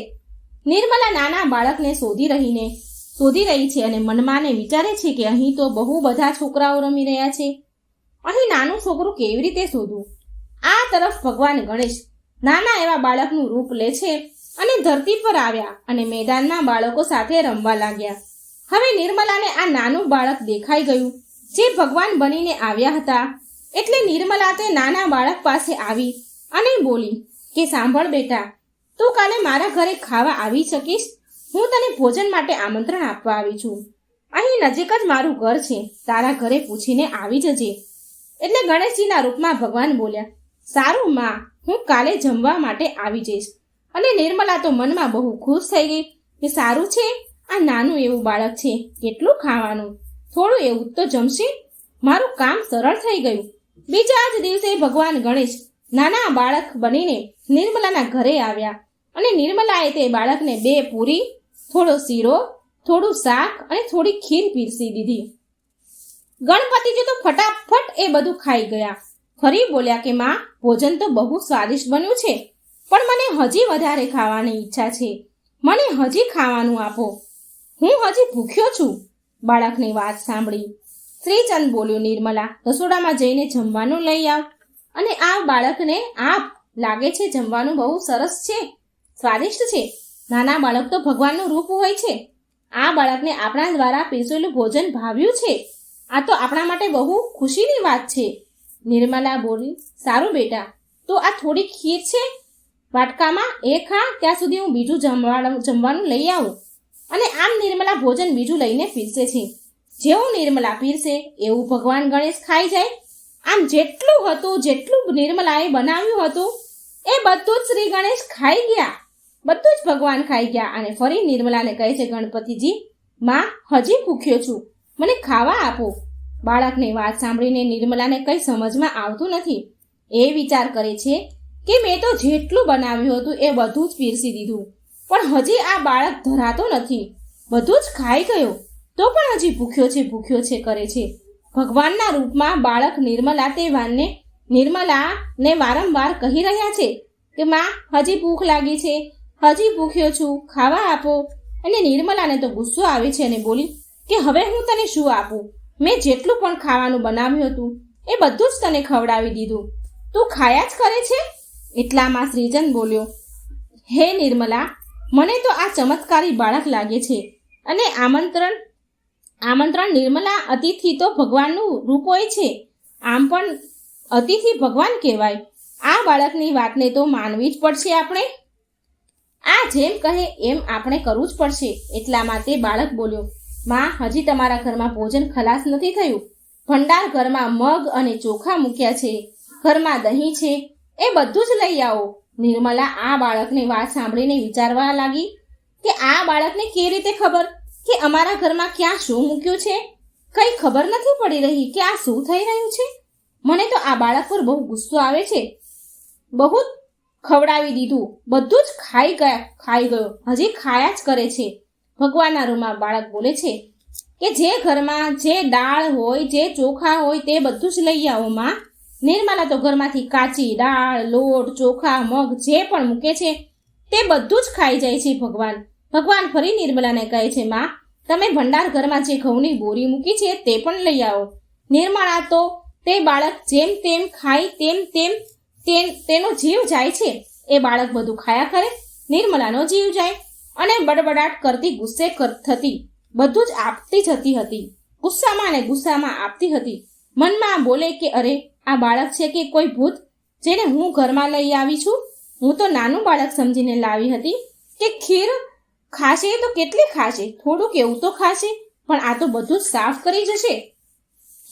નિર્મલા નાના બાળકને શોધી રહી છે અને મનમાં વિચારે છે કે અહીં તો બહુ બધા છોકરાઓ રમી રહ્યા છે, અહીં નાનું છોકરું કેવી રીતે શોધવું? આ તરફ ભગવાન ગણેશ નાના એવા બાળકનું રૂપ લે છે અને ધરતી પર આવ્યા અને મેદાનમાં બાળકો સાથે રમવા લાગ્યા. હવે નિર્મલાને આ નાનું બાળક દેખાઈ ગયું જે ભગવાન બનીને આવ્યા હતા. એટલે નિર્મલા તે નાના બાળક પાસે આવી અને બોલી કે સાંભળ બેટા, તું કાલે મારા ઘરે ખાવા આવી શકીશ? હું તને ભોજન માટે આમંત્રણ આપવા આવી છું. અહીં નજીક જ મારું ઘર છે, તારા ઘરે પૂછીને આવી જજે. એટલે ગણેશજીના રૂપમાં ભગવાન બોલ્યા, સારું માં, હું કાલે જમવા માટે આવી જઈશ. અને નિર્મલા તો મનમાં બહુ ખુશ થઈ ગઈ કે સારું છે, આ નાનું એવું બાળક છે, કેટલું ખાવાનું, થોડું એવું તો જમશે, મારું કામ સરળ થઈ ગયું. બીજા જ દિવસે ભગવાન ગણેશ નાના બાળક બનીને નિર્મલાના ઘરે આવ્યા અને નિર્મલાએ તે બાળકને 2 પૂરી, થોડો શીરો, થોડું શાક અને થોડી ખીર પીરસી દીધી. ગણપતિજી તો ફટાફટ એ બધું ખાઈ ગયા. ફરી બોલ્યા કે માં, ભોજન તો બહુ સ્વાદિષ્ટ બન્યું છે, પણ મને હજી વધારે ખાવાની ઈચ્છા છે, મને હજી ખાવાનું આપો, હું હજી ભૂખ્યો છું. બાળકની વાત સાંભળી શ્રીચંદ બોલ્યો, નિર્મલા, રસોડામાં જઈને જમવાનું લઈ આવ અને આ બાળકને આપ. લાગે છે જમવાનું બહુ સરસ છે, સ્વાદિષ્ટ છે. નાના બાળક તો ભગવાનનું રૂપ હોય છે. આ બાળકને આપણા દ્વારા પીરસેલું ભોજન ભાવ્યું છે, આ તો આપણા માટે બહુ ખુશીની વાત છે. નિર્મલા બોલી, સારું બેટા, તો આ થોડી ખીર છે વાટકામાં, એ ખા, ત્યાં સુધી હું બીજું જમવાનું લઈ આવું. અને આમ નિર્મલા ભોજન બીજું લઈને પીરસે છે. જેવું નિર્મલા પીરસે એવું ભગવાન ગણેશ ખાઈ જાય. આમ જેટલું નિર્મલાએ બનાવ્યું હતું એ બધું જ શ્રી ગણેશ ખાઈ ગયા, બધું જ ભગવાન ખાઈ ગયા. અને ફરી નિર્મલાને કહે છે ગણપતિજી, માં, હજી ભૂખ્યો છું, મને ખાવા આપો. બાળકની વાત સાંભળીને નિર્મલાને કંઈ સમજમાં આવતું નથી. એ વિચાર કરે છે કે મેં તો જેટલું બનાવ્યું હતું એ બધું જ પીરસી દીધું, પણ હજી આ બાળક ધરાતો નથી, બધું જ ખાઈ ગયો, તો પણ હજી ભૂખ્યો છે કરે છે. ભગવાનના રૂપમાં બાળક નિર્મલાને વારંવાર કહી રહ્યા છે કે માં, હજી ભૂખ લાગી છે, હજી ભૂખ્યો છું, ખાવા આપો. અને નિર્મલાને તો ગુસ્સો આવે છે અને બોલી કે હવે હું તને શું આપું? મેં જેટલું પણ ખાવાનું બનાવ્યું હતું એ બધું જ તને ખવડાવી દીધું, તું ખાયા જ કરે છે. એટલામાં શ્રીચંદ બોલ્યો, હે નિર્મલા, મને તો આ ચમત્કારી બાળક લાગે છે અને આમંત્રણ નિર્મલા, અતિથિ તો ભગવાનનું રૂપ હોય છે, આમ પણ અતિથિ ભગવાન કહેવાય. આ બાળકની વાતને તો માનવી જ પડશે આપણે. આ જેમ કહે એમ આપણે કરવું જ પડશે. એટલામાં તે બાળક બોલ્યો, માં, હજી તમારા ઘરમાં ભોજન ખલાસ નથી થયું. ભંડાર ઘરમાં મગ અને ચોખા મૂક્યા છે, ઘરમાં દહીં છે, એ બધું જ લઈ આવો. નિર્મલા આ બાળકની વાત સાંભળીને વિચારવા લાગી કે આ બાળકને કેવી રીતે ખબર કે અમારા ઘરમાં ક્યાં શું મૂક્યું છે? કંઈ ખબર નથી પડી રહી કે આ શું થઈ રહ્યું છે. મને તો આ બાળક પર બહુ ગુસ્સો આવે છે. બહુ ખવડાવી દીધું, બધું જ ખાઈ ગયો, હજી ખાયા જ કરે છે. ભગવાનના રૂમમાં બાળક બોલે છે કે જે ઘરમાં જે દાળ હોય, જે ચોખા હોય તે બધું જ લઈ આવો માં. નિર્મલા તો ઘરમાંથી કાચી દાળ, લોટ, ચોખા, મગ જે પણ મૂકે છે તે બધું જ ખાઈ જાય છે. ભગવાન ફરી નિર્મલાને કહે છે, માં તમે ભંડાર ઘરમાં જે ઘઉંની બોરી મૂકી છે તે પણ લઈ આવો. નિર્મલા તો તે બાળક જેમ તેમ ખાય તેમ તેનો જીવ જાય છે. એ બાળક બધું ખાયા કરે, નિર્મલાનો જીવ જાય અને બડબડાટ કરતી ગુસ્સે થતી, બધું જ આપતી જતી હતી. ગુસ્સામાં આપતી હતી. મનમાં બોલે કે અરે આ બાળક છે કે કોઈ ભૂત જેને હું ઘરમાં લઈ આવી છું? હું તો નાનું બાળક સમજીને લાવી હતી કે ખીર ખાશે તો કેટલી ખાશે, થોડુંક એવું તો ખાશે, પણ આ તો બધું જ સાફ કરી જશે.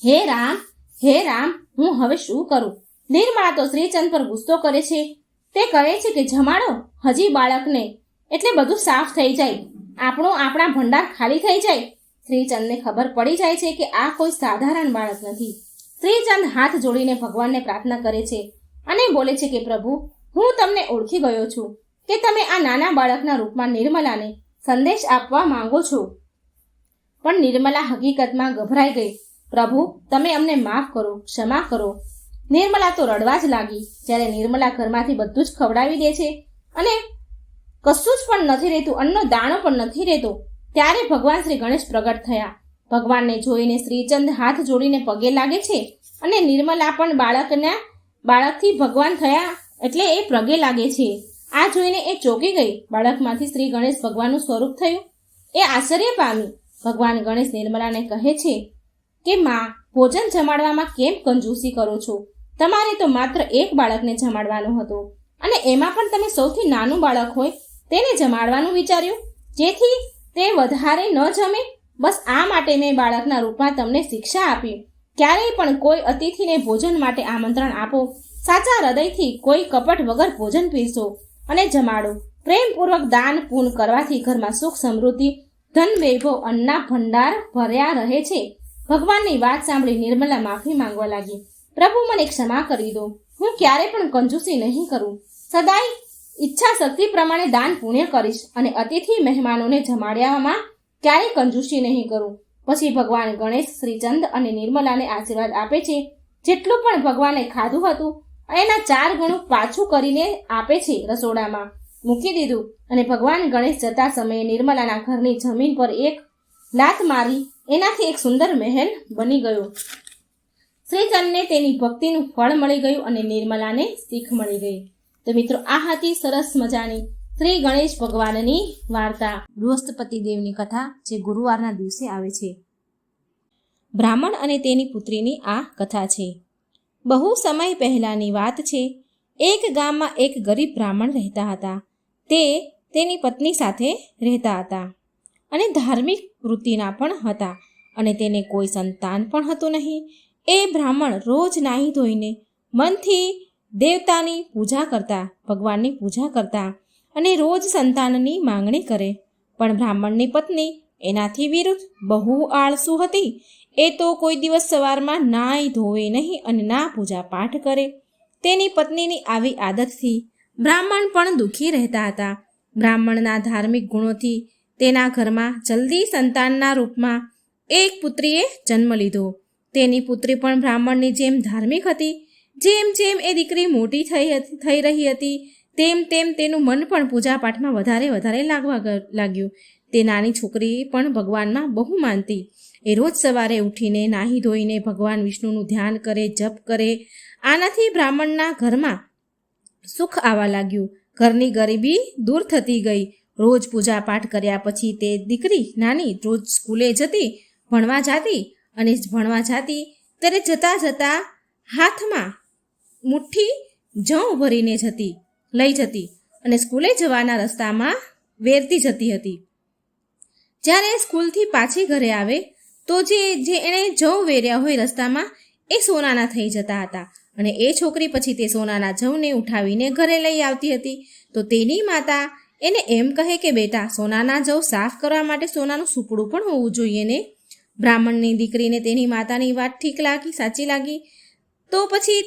હે રામ, હું હવે શું કરું? નિર્મલા તો શ્રીચંદ પર ગુસ્સો કરે છે. તે કહે છે કે જમાડો હજી બાળકને, એટલે બધું સાફ થઈ જાય, આપણા ભંડાર ખાલી થઈ જાય. શ્રીચંદને ખબર પડી જાય છે કે આ કોઈ સાધારણ બાળક નથી. શ્રીચંદ હાથ જોડીને ભગવાનને પ્રાર્થના કરે છે અને બોલે છે કે પ્રભુ, હું તમને ઓળખી ગયો છું કે તમે આ નાના બાળકના રૂપમાં નિર્મલાને સંદેશ આપવા માંગો છો. પણ નિર્મલા હકીકતમાં ગભરાઈ ગઈ. પ્રભુ, તમે અમને માફ કરો, ક્ષમા કરો. નિર્મલા તો રડવા જ લાગી. જ્યારે નિર્મલા ઘરમાંથી બધું જ ખવડાવી દે છે અને કશું જ પણ નથી રહેતું, અન્નનો દાણો પણ નથી રહેતો, ત્યારે ભગવાન શ્રી ગણેશ પ્રગટ થયા. ભગવાનને જોઈને શ્રીચંદ હાથ જોડીને પગે લાગે છે અને નિર્મલા પણ બાળકથી ભગવાન થયા એટલે એ પગે લાગે છે. આ જોઈને એ ચોંકી ગઈ. બાળકમાંથી શ્રી ગણેશ ભગવાનનું સ્વરૂપ થયું. એ આશ્ચર્ય પામી. ભગવાન ગણેશ નિર્મલાને કહે છે કે માં, ભોજન જમાડવામાં કેમ કંજૂસી કરો છો? તમારે તો માત્ર એક બાળકને જમાડવાનો હતો અને એમાં પણ તમે સૌથી નાનું બાળક હોય તેને જમાડવાનું વિચાર્યું, જેથી તે વધારે ન જમે. બસ આ માટે મેં બાળકના રૂપમાં તમને શિક્ષા આપી. ક્યારેય પણ કોઈ અતિથિને ભોજન માટે આમંત્રણ આપો, સાચા હૃદયથી, કોઈ કપટ વગર ભોજન પીરસો અને જમાડો. પ્રેમપૂર્વક દાન પૂન કરવાથી ઘરમાં સુખ સમૃદ્ધિ, ધન વૈભવ, અન્નના ભંડાર ભર્યા રહે છે. ભગવાનની વાત સાંભળી નિર્મલા માફી માંગવા લાગી. પ્રભુ, મને ક્ષમા કરી દો. હું ક્યારે પણ કંજૂસી નહીં કરું. સદાય ઈચ્છા શક્તિ પ્રમાણે દાન પુણ્ય કરીશ અને અતિથિ મહેમાનોને જમાડવામાં ક્યારેય કંજૂસી નહીં કરું. પછી ભગવાન ગણેશ શ્રીચંદ અને નિર્મલાને આશીર્વાદ આપે છે. જેટલું પણ ભગવાને ખાધું હતું એના 4 ગણું પાછું કરીને આપે છે. રસોડામાં મૂકી દીધું અને ભગવાન ગણેશ જતા સમયે નિર્મલાના ઘરની જમીન પર એક લાત મારી એનાથી એક સુંદર મહેલ બની ગયો. શ્રીચંદને તેની ભક્તિનું ફળ મળી ગયું અને નિર્મલાને શીખ મળી ગઈ. તો મિત્રો, આ હતી સરસ મજાની શ્રી ગણેશ ભગવાનની વાર્તા, બૃહસ્પતિ દેવની કથા, જે ગુરુવારના દિવસે આવે છે. બ્રાહ્મણ અને તેની પુત્રીની આ કથા છે. બહુ સમય પહેલાંની વાત છે. એક ગામમાં એક ગરીબ બ્રાહ્મણ રહેતા હતા. તે તેની પત્ની સાથે રહેતા હતા અને ધાર્મિક વૃત્તિના પણ હતા અને તેને કોઈ સંતાન પણ હતું નહીં. એ બ્રાહ્મણ રોજ નાહી ધોઈને મનથી દેવતાની પૂજા કરતા, ભગવાનની પૂજા કરતા અને રોજ સંતાનની માંગણી કરે. પણ બ્રાહ્મણની પત્ની એનાથી વિરુદ્ધ બહુ આળસુ હતી. એ તો કોઈ દિવસ સવારમાં નાહી ધોવે નહીં અને ના પૂજા પાઠ કરે. તેની પત્નીની આવી આદતથી બ્રાહ્મણ પણ દુઃખી રહેતા હતા. બ્રાહ્મણના ધાર્મિક ગુણોથી તેના ઘરમાં જલ્દી સંતાનના રૂપમાં એક પુત્રીએ જન્મ લીધો. તેની પુત્રી પણ બ્રાહ્મણની જેમ ધાર્મિક હતી. જેમ જેમ એ દીકરી મોટી થઈ રહી હતી તેમ તેમ તેનું મન પણ પૂજાપાઠમાં વધારે લાગવા લાગ્યું. તે નાની છોકરી પણ ભગવાનમાં બહુ માનતી. એ રોજ સવારે ઉઠીને નાહી ધોઈને ભગવાન વિષ્ણુનું ધ્યાન કરે, જપ કરે. આનાથી બ્રાહ્મણના ઘરમાં સુખ આવવા લાગ્યું. ઘરની ગરીબી દૂર થતી ગઈ. રોજ પૂજાપાઠ કર્યા પછી તે દીકરી નાની રોજ સ્કૂલે જતી, ભણવા જાતી અને ભણવા જાતી ત્યારે જતા હાથમાં મુઠ્ઠી જવ ભરીને લઈ જતી અને સ્કૂલે જવાના રસ્તામાં વેરતી જતી હતી. જ્યારે સ્કૂલથી પાછી ઘરે આવે તો જે એણે જવ વેર્યા હોય રસ્તામાં એ સોનાના થઈ જતા હતા અને એ છોકરી પછી તે સોનાના જવને ઉઠાવીને ઘરે લઈ આવતી હતી. તો તેની માતા એને એમ કહે કે બેટા, સોનાના જવ સાફ કરવા માટે સોનાનું સુપડું પણ હોવું જોઈએ ને. બ્રાહ્મણની દીકરીને તેની માતાની વાત ઠીક લાગી, સાચી લાગી. તો પછી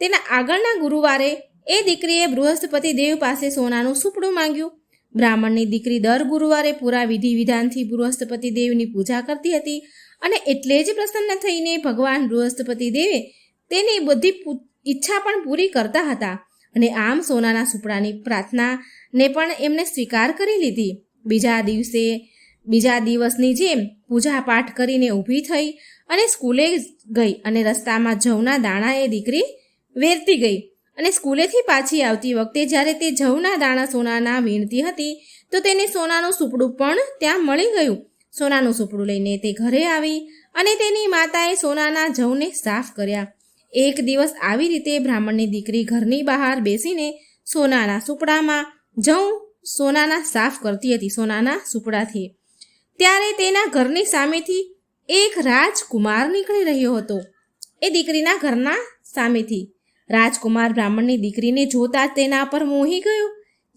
તેના આગળના ગુરુવારે એ દીકરીએ બૃહસ્પતિ દેવ પાસે સોનાનું સુપડું માંગ્યું. બ્રાહ્મણની દીકરી દર ગુરુવારે પૂરા વિધિ વિધાનથી બૃહસ્પતિ દેવની પૂજા કરતી હતી અને એટલે જ પ્રસન્ન થઈને ભગવાન બૃહસ્પતિ દેવે તેની બધી ઈચ્છા પણ પૂરી કરતા હતા અને આમ સોનાના સુપડાની પ્રાર્થનાને પણ એમને સ્વીકાર કરી લીધી. બીજા દિવસની જેમ પૂજા પાઠ કરીને ઊભી થઈ અને સ્કૂલે ગઈ અને રસ્તામાં જવના દાણા એ દીકરી વેરતી ગઈ અને સ્કૂલેથી પાછી આવતી વખતે જ્યારે તે જવના દાણા સોનાના વીણતી હતી તો તેને સોનાનું સુપડું પણ ત્યાં મળી ગયું. સોનાનું સુપડું લઈને તે ઘરે આવી અને તેની માતાએ સોનાના જવને સાફ કર્યા. એક દિવસ આવી રીતે બ્રાહ્મણની દીકરી ઘરની બહાર બેસીને સોનાના સુપડામાં જવ સોનાના સાફ કરતી હતી સોનાના સુપડાથી. ત્યારે તેના ઘરની સામેથી એક રાજકુમાર નીકળી રહ્યો હતો. એ દીકરીના ઘરના સામેથી રાજકુમાર બ્રાહ્મણની દીકરીને જોતા જ તેના પર મોહી ગયો.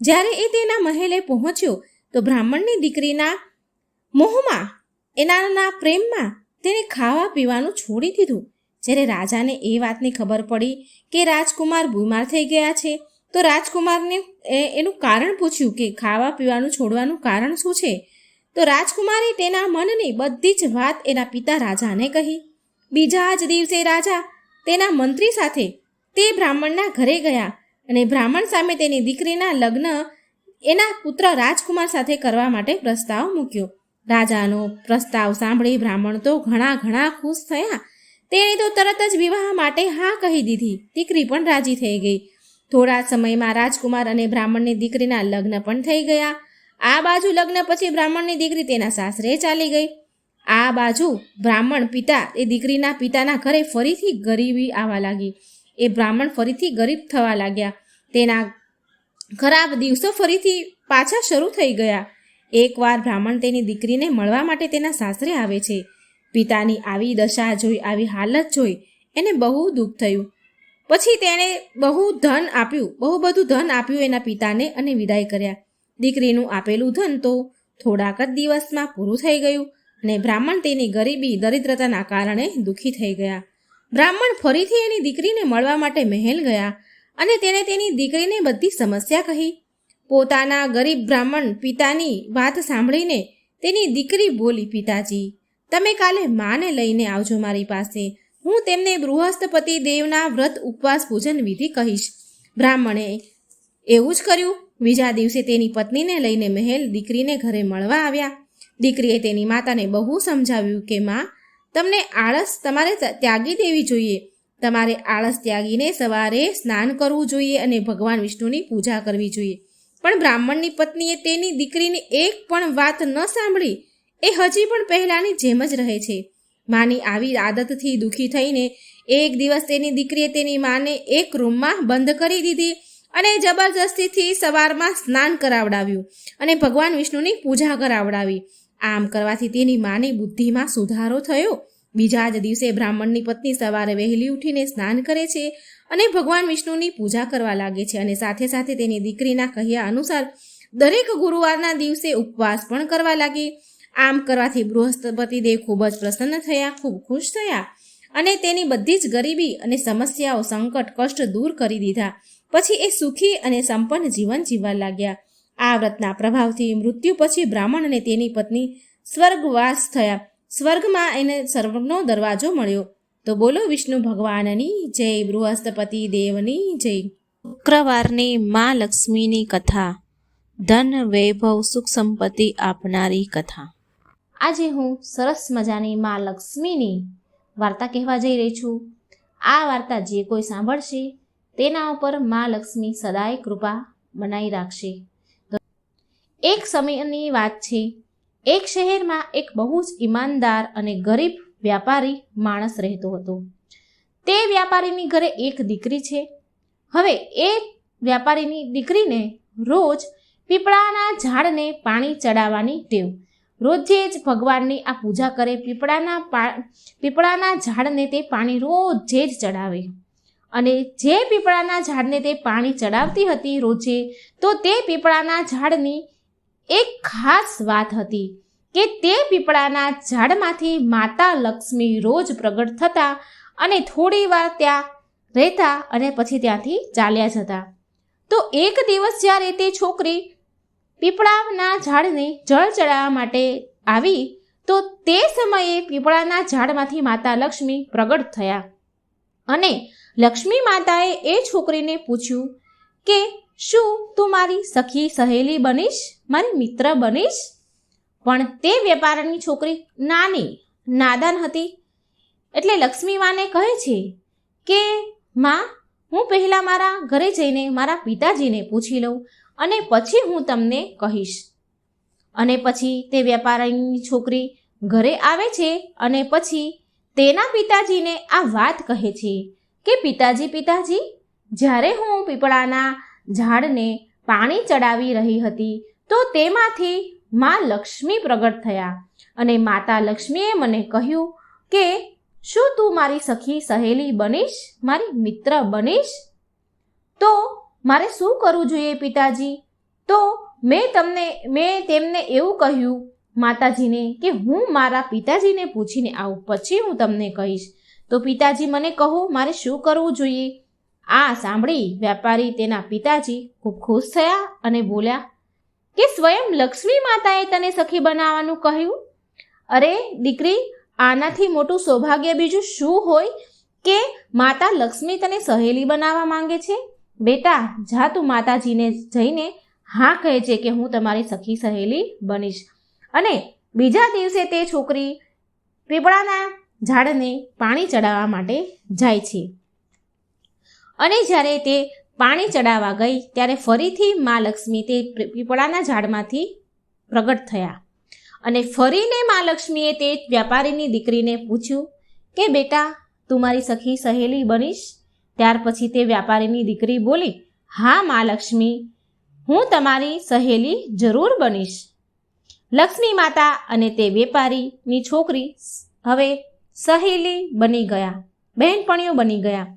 જ્યારે એ તેના મહેલે પહોંચ્યો તો બ્રાહ્મણની દીકરીના મોહમાં, એના પ્રેમમાં તેને ખાવા પીવાનું છોડી દીધું. જ્યારે રાજાને એ વાતની ખબર પડી કે રાજકુમાર બીમાર થઈ ગયા છે તો રાજકુમારને એનું કારણ પૂછ્યું કે ખાવા પીવાનું છોડવાનું કારણ શું છે. તો રાજકુમારે તેના મનની બધી જ વાત એના પિતા રાજાને કહી. બીજા જ દિવસે રાજા તેના મંત્રી સાથે તે બ્રાહ્મણના ઘરે ગયા અને બ્રાહ્મણ સામે તેની દીકરીના લગ્ન એના પુત્ર રાજકુમાર સાથે કરવા માટે પ્રસ્તાવ મૂક્યો. રાજાનો પ્રસ્તાવ સાંભળી બ્રાહ્મણ તો ઘણા ખુશ થયા. તેણે તો તરત જ વિવાહ માટે હા કહી દીધી. દીકરી પણ રાજી થઈ ગઈ. થોડા સમયમાં રાજકુમાર અને બ્રાહ્મણની દીકરીના લગ્ન પણ થઈ ગયા. આ બાજુ લગ્ન પછી બ્રાહ્મણની દીકરી તેના સાસરે ચાલી ગઈ. આ બાજુ બ્રાહ્મણ પિતા એ દીકરીના પિતાના ઘરે ફરીથી ગરીબી આવવા લાગી. એ બ્રાહ્મણ ફરીથી ગરીબ થવા લાગ્યા. તેના ખરાબ દિવસો ફરીથી પાછા શરૂ થઈ ગયા. એકવાર બ્રાહ્મણ તેની દીકરીને મળવા માટે તેના સાસરે આવે છે. પિતાની આવી દશા જોઈ, આવી હાલત જોઈ એને બહુ દુઃખ થયું. પછી તેણે બહુ બધું ધન આપ્યું એના પિતાને અને વિદાય કર્યા. દીકરીનું આપેલું ધન તો થોડાક જ દિવસમાં પૂરું થઈ ગયું અને બ્રાહ્મણ તેની ગરીબી દરિદ્રતાના કારણે દુઃખી થઈ ગયા. બ્રાહ્મણ ફરીથી એની દીકરીને મળવા માટે મહેલ ગયા અને તેણે તેની દીકરીને બધી સમસ્યા કહી. પોતાના ગરીબ બ્રાહ્મણ પિતાની વાત સાંભળીને તેની દીકરી બોલી, પિતાજી, તમે કાલે માને લઈને આવજો મારી પાસે. હું તેમને બૃહસ્પતિ દેવના વ્રત ઉપવાસ પૂજન વિધિ કહીશ. બ્રાહ્મણે એવું જ કર્યું. બીજા દિવસે તેની પત્નીને લઈને મહેલ દીકરીને ઘરે મળવા આવ્યા. દીકરીએ તેની માતાને બહુ સમજાવ્યું કે માં, તમને આળસ તમારે ત્યાગી દેવી જોઈએ. તમારે આળસ ત્યાગીને સવારે સ્નાન કરવું જોઈએ અને ભગવાન વિષ્ણુની પૂજા કરવી જોઈએ. પણ બ્રાહ્મણની પત્નીએ તેની દીકરીની એક પણ વાત ન સાંભળી. એ હજી પણ પહેલાંની જેમ જ રહે છે. માની આવી આદતથી દુઃખી થઈને એક દિવસ તેની દીકરીએ તેની માને એક રૂમમાં બંધ કરી દીધી અને જબરજસ્તીથી સવારમાં સ્નાન કરાવડાવ્યું અને ભગવાન વિષ્ણુની પૂજા કરાવડાવી. આમ કરવાથી તેની માની બુદ્ધિમાં સુધારો થયો. બીજા જ દિવસે બ્રાહ્મણની પત્ની સવારે વહેલી ઉઠીને સ્નાન કરે છે અને ભગવાન વિષ્ણુની પૂજા કરવા લાગે છે અને સાથે સાથે તેની દીકરીના કહ્યા અનુસાર દરેક ગુરુવારના દિવસે ઉપવાસ પણ કરવા લાગી. આમ કરવાથી બૃહસ્પતિ દેવ ખૂબ જ પ્રસન્ન થયા, ખૂબ ખુશ થયા અને તેની બધી જ ગરીબી અને સમસ્યાઓ, સંકટ, કષ્ટ દૂર કરી દીધા. પછી એ સુખી અને સંપન્ન જીવન જીવવા લાગ્યા. આ વ્રતના પ્રભાવથી મૃત્યુ પછી બ્રાહ્મણ અને તેની પત્ની સ્વર્ગવાસ થયા. સ્વર્ગમાં એને સર્વનો દરવાજો મળ્યો. તો બોલો વિષ્ણુ ભગવાનની જય, બૃહસ્પતિ દેવની જય. શુક્રવારની મા લક્ષ્મીની કથા, ધન વૈભવ સુખ સંપત્તિ આપનારી કથા. આજે હું સરસ મજાની મા લક્ષ્મીની વાર્તા કહેવા જઈ રહી છું. આ વાર્તા જે કોઈ સાંભળશે તેના ઉપર મા લક્ષ્મી સદાય કૃપા બનાવી રાખશે. એક સમયની વાત છે. એક શહેરમાં એક બહુ જ ઈમાનદાર અને ગરીબ વ્યાપારી માણસ રહેતો હતો. તે વ્યાપારીની ઘરે એક દીકરી છે. હવે એ વ્યાપારીની દીકરીને રોજ પીપળાના ઝાડને પાણી ચડાવવાની ટેવ. રોજે જ ભગવાનની આ પૂજા કરે. પીપળાના ઝાડને તે પાણી રોજે જ ચડાવે અને જે પીપળાના ઝાડને તે પાણી ચડાવતી હતી રોજે, તો તે પીપળાના ઝાડની એક ખાસ વાત હતી કે તે પીપળાના ઝાડમાંથી માતા લક્ષ્મી રોજ પ્રગટ થતા અને થોડી વાર ત્યાં રહેતા અને પછી ત્યાંથી ચાલ્યા જતા. તો એક દિવસ જ્યારે તે છોકરી પીપળાના ઝાડને જળ ચડાવવા માટે આવી, તો તે સમયે પીપળાના ઝાડમાંથી માતા લક્ષ્મી પ્રગટ થયા અને લક્ષ્મી માતાએ એ છોકરીને પૂછ્યું કે શું તું મારી સખી સહેલી બનીશ, મારી મિત્ર બનીશ? પણ તે વેપારીની છોકરી નાદાન હતી. એટલે લક્ષ્મી માને કહે છે કે માં, હું પહેલાં મારા ઘરે જઈને મારા પિતાજીને પૂછી લઉં અને પછી હું તમને કહીશ. અને પછી તે વેપારીની છોકરી ઘરે આવે છે અને પછી તેના પિતાજીને આ વાત કહે છે કે પિતાજી, જ્યારે હું પીપળાના ઝાડને પાણી ચડાવી રહી હતી, તો તેમાંથી માં લક્ષ્મી પ્રગટ થયા અને માતા લક્ષ્મીએ મને કહ્યું કે શું તું મારી સખી સહેલી બનીશ, મારી મિત્ર બનીશ? તો મારે શું કરવું જોઈએ પિતાજી? તો મેં તેમને એવું કહ્યું માતાજીને કે હું મારા પિતાજીને પૂછીને આવું, પછી હું તમને કહીશ. તો પિતાજી મને કહો મારે શું કરવું જોઈએ? આ સાંભળી વેપારી તેના પિતાજી ખૂબ ખુશ થયા અને બોલ્યા કે સ્વયં લક્ષ્મી માતાએ તને સખી બનાવવાનું કહ્યું? અરે દીકરી, આનાથી મોટું સૌભાગ્ય બીજું શું હોય કે માતા લક્ષ્મી તને સહેલી બનાવવા માંગે છે? બેટા, જા તું માતાજીને જઈને હા કહે છે કે હું તમારી સખી સહેલી બનીશ. અને બીજા દિવસે તે છોકરી પીપળાના ઝાડને પાણી ચડાવવા માટે જાય છે. અને જ્યારે તે પાણી ચડાવવા ગઈ ત્યારે ફરીથી મા લક્ષ્મી તે પીપળાના ઝાડમાંથી પ્રગટ થયા અને ફરીને મા લક્ષ્મીએ તે વેપારીની દીકરીને પૂછ્યું કે બેટા, તું મારી સખી સહેલી બનીશ? ત્યાર પછી તે વેપારીની દીકરી બોલી, હા મા લક્ષ્મી, હું તમારી સહેલી જરૂર બનીશ. લક્ષ્મી માતા અને તે વેપારીની છોકરી હવે સહેલી બની ગયા, બહેનપણીઓ બની ગયા.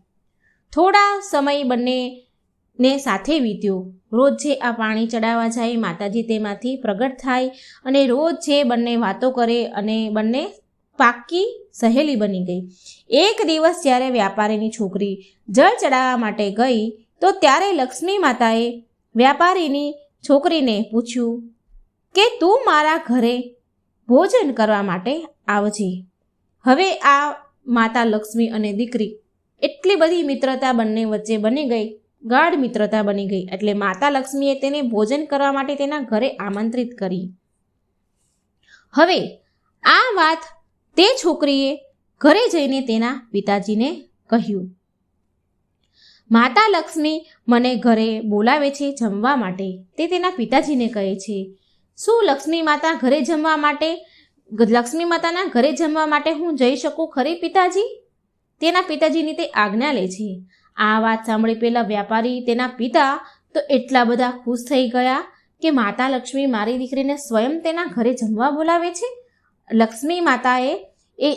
થોડા સમય બંનેને સાથે વીત્યો. રોજ જે આ પાણી ચડાવવા જાય, માતાજી તેમાંથી પ્રગટ થાય અને રોજ જે બંને વાતો કરે અને બંને પાક્કી સહેલી બની ગઈ. એક દિવસ જ્યારે વ્યાપારીની છોકરી જળ ચડાવવા માટે ગઈ, તો ત્યારે લક્ષ્મી માતાએ વ્યાપારીની છોકરીને પૂછ્યું કે તું મારા ઘરે ભોજન કરવા માટે આવજે. હવે આ માતા લક્ષ્મી અને દીકરી એટલી બધી મિત્રતા બંને વચ્ચે બની ગઈ, ગાઢ મિત્રતા બની ગઈ. એટલે માતા લક્ષ્મીએ તેને ભોજન કરવા માટે તેના ઘરે આમંત્રિત કરી. હવે આ વાત તે છોકરીએ ઘરે જઈને તેના પિતાજીને કહ્યું. માતા લક્ષ્મી મને ઘરે બોલાવે છે જમવા માટે, તે તેના પિતાજીને કહે છે. શું લક્ષ્મી માતા ઘરે જમવા માટે, લક્ષ્મી માતાના ઘરે જમવા માટે હું જઈ શકું ખરી પિતાજી? તેના પિતાજીની તે આજ્ઞા લે છે. આ વાત સાંભળી પેલા વ્યાપારી તેના પિતા તો એટલા બધા ખુશ થઈ ગયા કે માતા લક્ષ્મી મારી દીકરીને સ્વયં તેના ઘરે જમવા બોલાવે છે. લક્ષ્મી માતાએ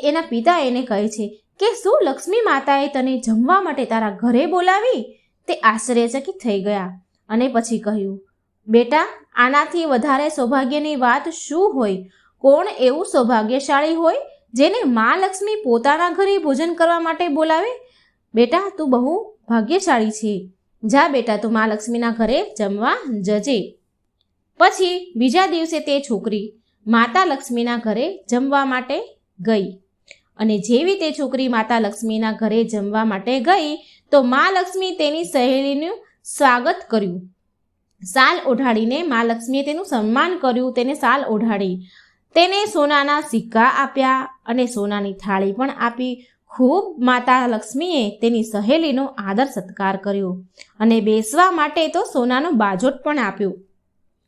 એના પિતા એને કહે છે કે શું લક્ષ્મી માતાએ તને જમવા માટે તારા ઘરે બોલાવી? તે આશ્ચર્યચકિત થઈ ગયા અને પછી કહ્યું, બેટા, આનાથી વધારે સૌભાગ્યની વાત શું હોય? કોણ એવું સૌભાગ્યશાળી હોય જેને મા લક્ષ્મી પોતાના ઘરે ભોજન કરવા માટે બોલાવે? બેટા, તું બહુ ભાગ્યશાળી છે. જા બેટા, તું મા લક્ષ્મીના ઘરે જમવા જજે. પછી બીજા દિવસે તે છોકરી માતા લક્ષ્મીના ઘરે જમવા માટે ગઈ અને જેવી તે છોકરી માતા લક્ષ્મીના ઘરે જમવા માટે ગઈ, તો મા લક્ષ્મી તેની સહેલીનું સ્વાગત કર્યું. શાલ ઓઢાડીને મા લક્ષ્મીએ તેનું સન્માન કર્યું. તેને શાલ ઓઢાડી, તેને સોનાના સિક્કા આપ્યા અને સોનાની થાળી પણ આપી. ખૂબ માતા લક્ષ્મીએ તેની સહેલીનો આદર સત્કાર કર્યો અને બેસવા માટે તો સોનાનો બાજોટ પણ આપ્યો.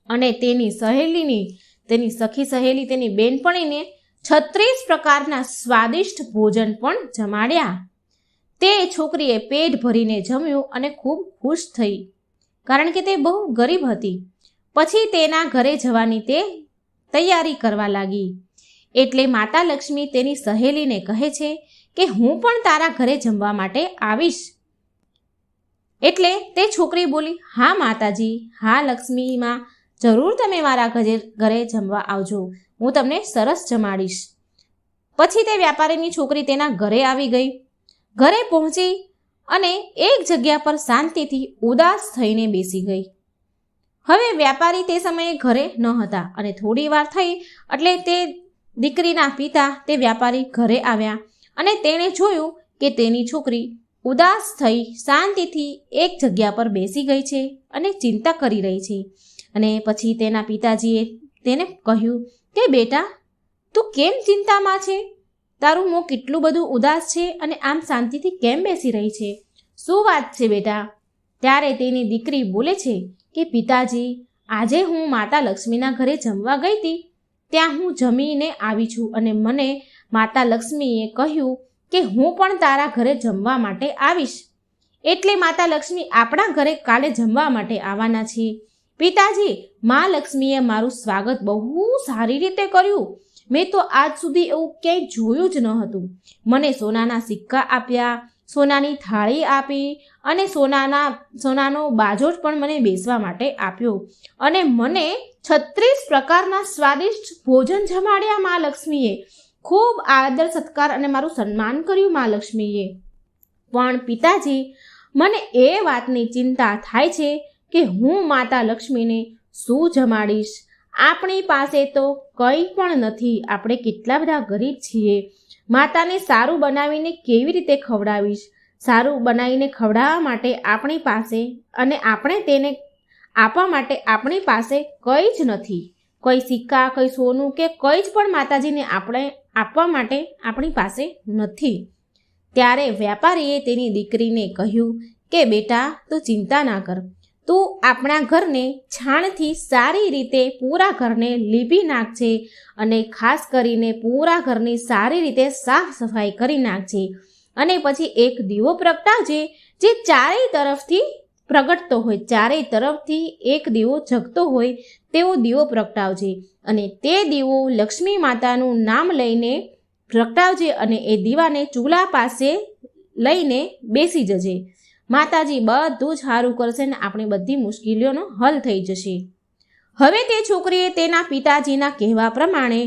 અને તેની સહેલીની, તેની સખી સહેલી, તેની બેનપણીને 36 પ્રકારના સ્વાદિષ્ટ ભોજન પણ જમાડ્યા. તે છોકરીએ પેટ ભરીને જમ્યું અને ખૂબ ખુશ થઈ, કારણ કે તે બહુ ગરીબ હતી. પછી તેના ઘરે જવાની તે તૈયારી કરવા લાગી. એટલે માતા લક્ષ્મી તેની સહેલીને કહે છે કે હું પણ તારા ઘરે જમવા માટે આવીશ. એટલે તે છોકરી બોલી, હા માતાજી, હા લક્ષ્મીમાં, જરૂર તમે મારા ઘરે જમવા આવજો, હું તમને સરસ જમાડીશ. પછી તે વ્યાપારીની છોકરી તેના ઘરે આવી ગઈ. ઘરે પહોંચી અને એક જગ્યા પર શાંતિથી ઉદાસ થઈને બેસી ગઈ. હવે વ્યાપારી તે સમયે ઘરે ન હતા અને થોડી વાર થઈ એટલે તે દીકરીના પિતા તે વ્યાપારી ઘરે આવ્યા અને તેણે જોયું કે તેની છોકરી ઉદાસ થઈ શાંતિથી એક જગ્યા પર બેસી ગઈ છે અને ચિંતા કરી રહી છે. અને પછી તેના પિતાજીએ તેને કહ્યું કે બેટા, તું કેમ ચિંતામાં છે? તારું મોં કેટલું બધું ઉદાસ છે અને આમ શાંતિથી કેમ બેસી રહી છે? શું વાત છે બેટા? ત્યારે તેની દીકરી બોલે છે કે પિતાજી, આજે હું માતા લક્ષ્મીના ઘરે જમવા ગઈ હતી. ત્યાં હું જમીને આવી છું અને મને માતા લક્ષ્મીએ કહ્યું કે હું પણ તારા ઘરે જમવા માટે આવીશ. એટલે માતા લક્ષ્મી આપણા ઘરે કાલે જમવા માટે આવવાના છે. પિતાજી, મા લક્ષ્મીએ મારું સ્વાગત બહુ સારી રીતે કર્યું. મેં તો આજ સુધી એવું ક્યાંય જોયું જ ન હતું. મને સોનાના સિક્કા આપ્યા, સોનાની થાળી આપી અને સોનાનો બાજોટ પણ મને બેસવા માટે આપ્યો અને મને 36 પ્રકારના સ્વાદિષ્ટ ભોજન જમાડ્યા મા લક્ષ્મીએ. ખૂબ આદર સત્કાર અને મારું સન્માન કર્યું મા લક્ષ્મીએ. પણ પિતાજી, મને એ વાતની ચિંતા થાય છે કે હું માતા લક્ષ્મીને શું જમાડીશ? આપણી પાસે તો કંઈ પણ નથી. આપણે કેટલા બધા ગરીબ છીએ. માતાને સારું બનાવીને કેવી રીતે ખવડાવીશ? સારું બનાવીને ખવડાવવા માટે આપણી પાસે અને આપણે તેને આપવા માટે આપણી પાસે કંઈ જ નથી. કોઈ સિક્કા, કોઈ સોનું કે કંઈ જ પણ માતાજીને આપણે આપવા માટે આપણી પાસે નથી. ત્યારે વ્યાપારીએ તેની દીકરીને કહ્યું કે બેટા, તું ચિંતા ના કર. તું આપણા ઘરને છાણથી સારી રીતે પૂરા ઘરને લીપી નાખજે અને ખાસ કરીને પૂરા ઘરની સારી રીતે સાફ સફાઈ કરી નાખજે અને પછી એક દીવો પ્રગટાવજે જે ચારેય તરફથી પ્રગટતો હોય, ચારેય તરફથી એક દીવો જગતો હોય તેવો દીવો પ્રગટાવજે અને તે દીવો લક્ષ્મી માતાનું નામ લઈને પ્રગટાવજે અને એ દીવાને ચૂલા પાસે લઈને બેસી જજે. માતાજી બધું જ સારું કરશે ને આપણી બધી મુશ્કેલીઓનો હલ થઈ જશે. હવે તે છોકરીએ તેના પિતાજીના કહેવા પ્રમાણે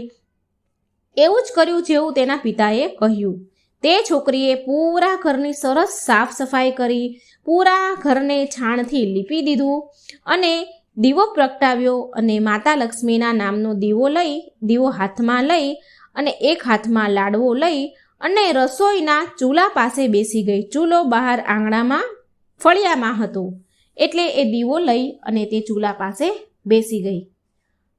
એવું જ કર્યું જેવું તેના પિતાએ કહ્યું. તે છોકરીએ પૂરા ઘરની સરસ સાફ સફાઈ કરી, પૂરા ઘરને છાણથી લીપી દીધું અને દીવો પ્રગટાવ્યો અને માતા લક્ષ્મીના નામનો દીવો હાથમાં લઈ અને એક હાથમાં લાડવો લઈ અને રસોઈના ચૂલા પાસે બેસી ગઈ. ચૂલો બહાર આંગણામાં ફળિયામાં હતો એટલે એ દીવો લઈ અને તે ચૂલા પાસે બેસી ગઈ.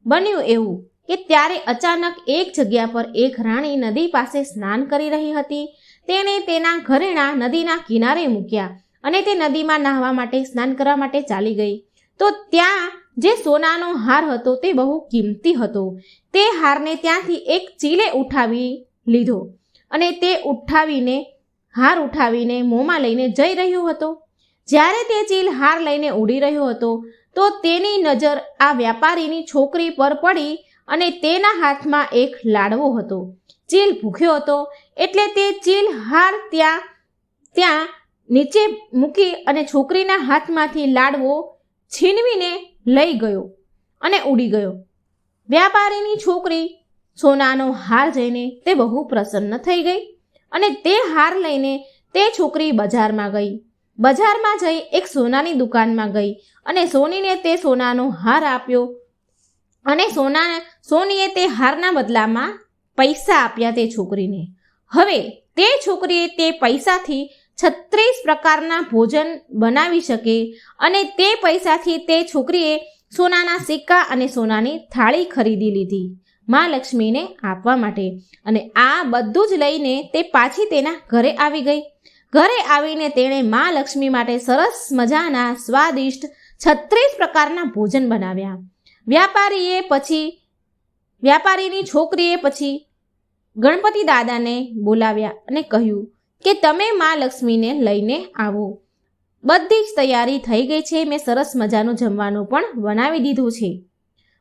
બન્યું એવું કે ત્યારે અચાનક એક જગ્યા પર એક રાણી નદી પાસે સ્નાન કરી રહી હતી. તેણે તેના ઘરેણા નદીના કિનારે મૂક્યા અને તે નદીમાં નહાવા માટે સ્નાન કરવા માટે ચાલી ગઈ. તો ત્યાં જે સોનાનો હાર હતો તે બહુ કિંમતી હતો. તે હારને ત્યાંથી એક ચીલે ઉઠાવી લીધો અને તે હાર ઉઠાવીને મોંમાં લઈને જઈ રહ્યો હતો. જ્યારે તે ચીલ હાર લઈને ઉડી રહ્યો હતો તો તેની નજર આ વ્યાપારીની છોકરી પર પડી અને તેના હાથમાં એક લાડવો હતો. ચીલ ભૂખ્યો હતો એટલે તે ચીલ હાર ત્યાં નીચે મૂકી અને છોકરીના હાથમાંથી લાડવો છીનવીને લઈ ગયો અને ઉડી ગયો. વ્યાપારીની છોકરી સોનાનો હાર જોઈને તે બહુ પ્રસન્ન થઈ ગઈ અને તે હાર લઈને તે છોકરી બજારમાં ગઈ. બજારમાં જઈ એક સોનાની દુકાનમાં ગઈ અને સોનીને તે સોનાનો હાર આપ્યો અને સોનીએ તે હારના બદલામાં પૈસા આપ્યા તે છોકરીને. હવે તે છોકરીએ તે પૈસાથી 36 પ્રકારના ભોજન બનાવી શકે અને તે પૈસાથી તે છોકરીએ સોનાના સિક્કા અને સોનાની થાળી ખરીદી લીધી મા લક્ષ્મીને આપવા માટે. અને આ બધું જ લઈને તે પાછી તેના ઘરે આવી ગઈ. ઘરે આવીને તેણે મા લક્ષ્મી માટે સરસ મજાના સ્વાદિષ્ટ 36 પ્રકારના ભોજન બનાવ્યા. વ્યાપારીની છોકરીએ પછી ગણપતિ દાદાને બોલાવ્યા અને કહ્યું કે તમે મા લક્ષ્મીને લઈને આવો. બધી જ તૈયારી થઈ ગઈ છે. મેં સરસ મજાનું જમવાનું પણ બનાવી દીધું છે.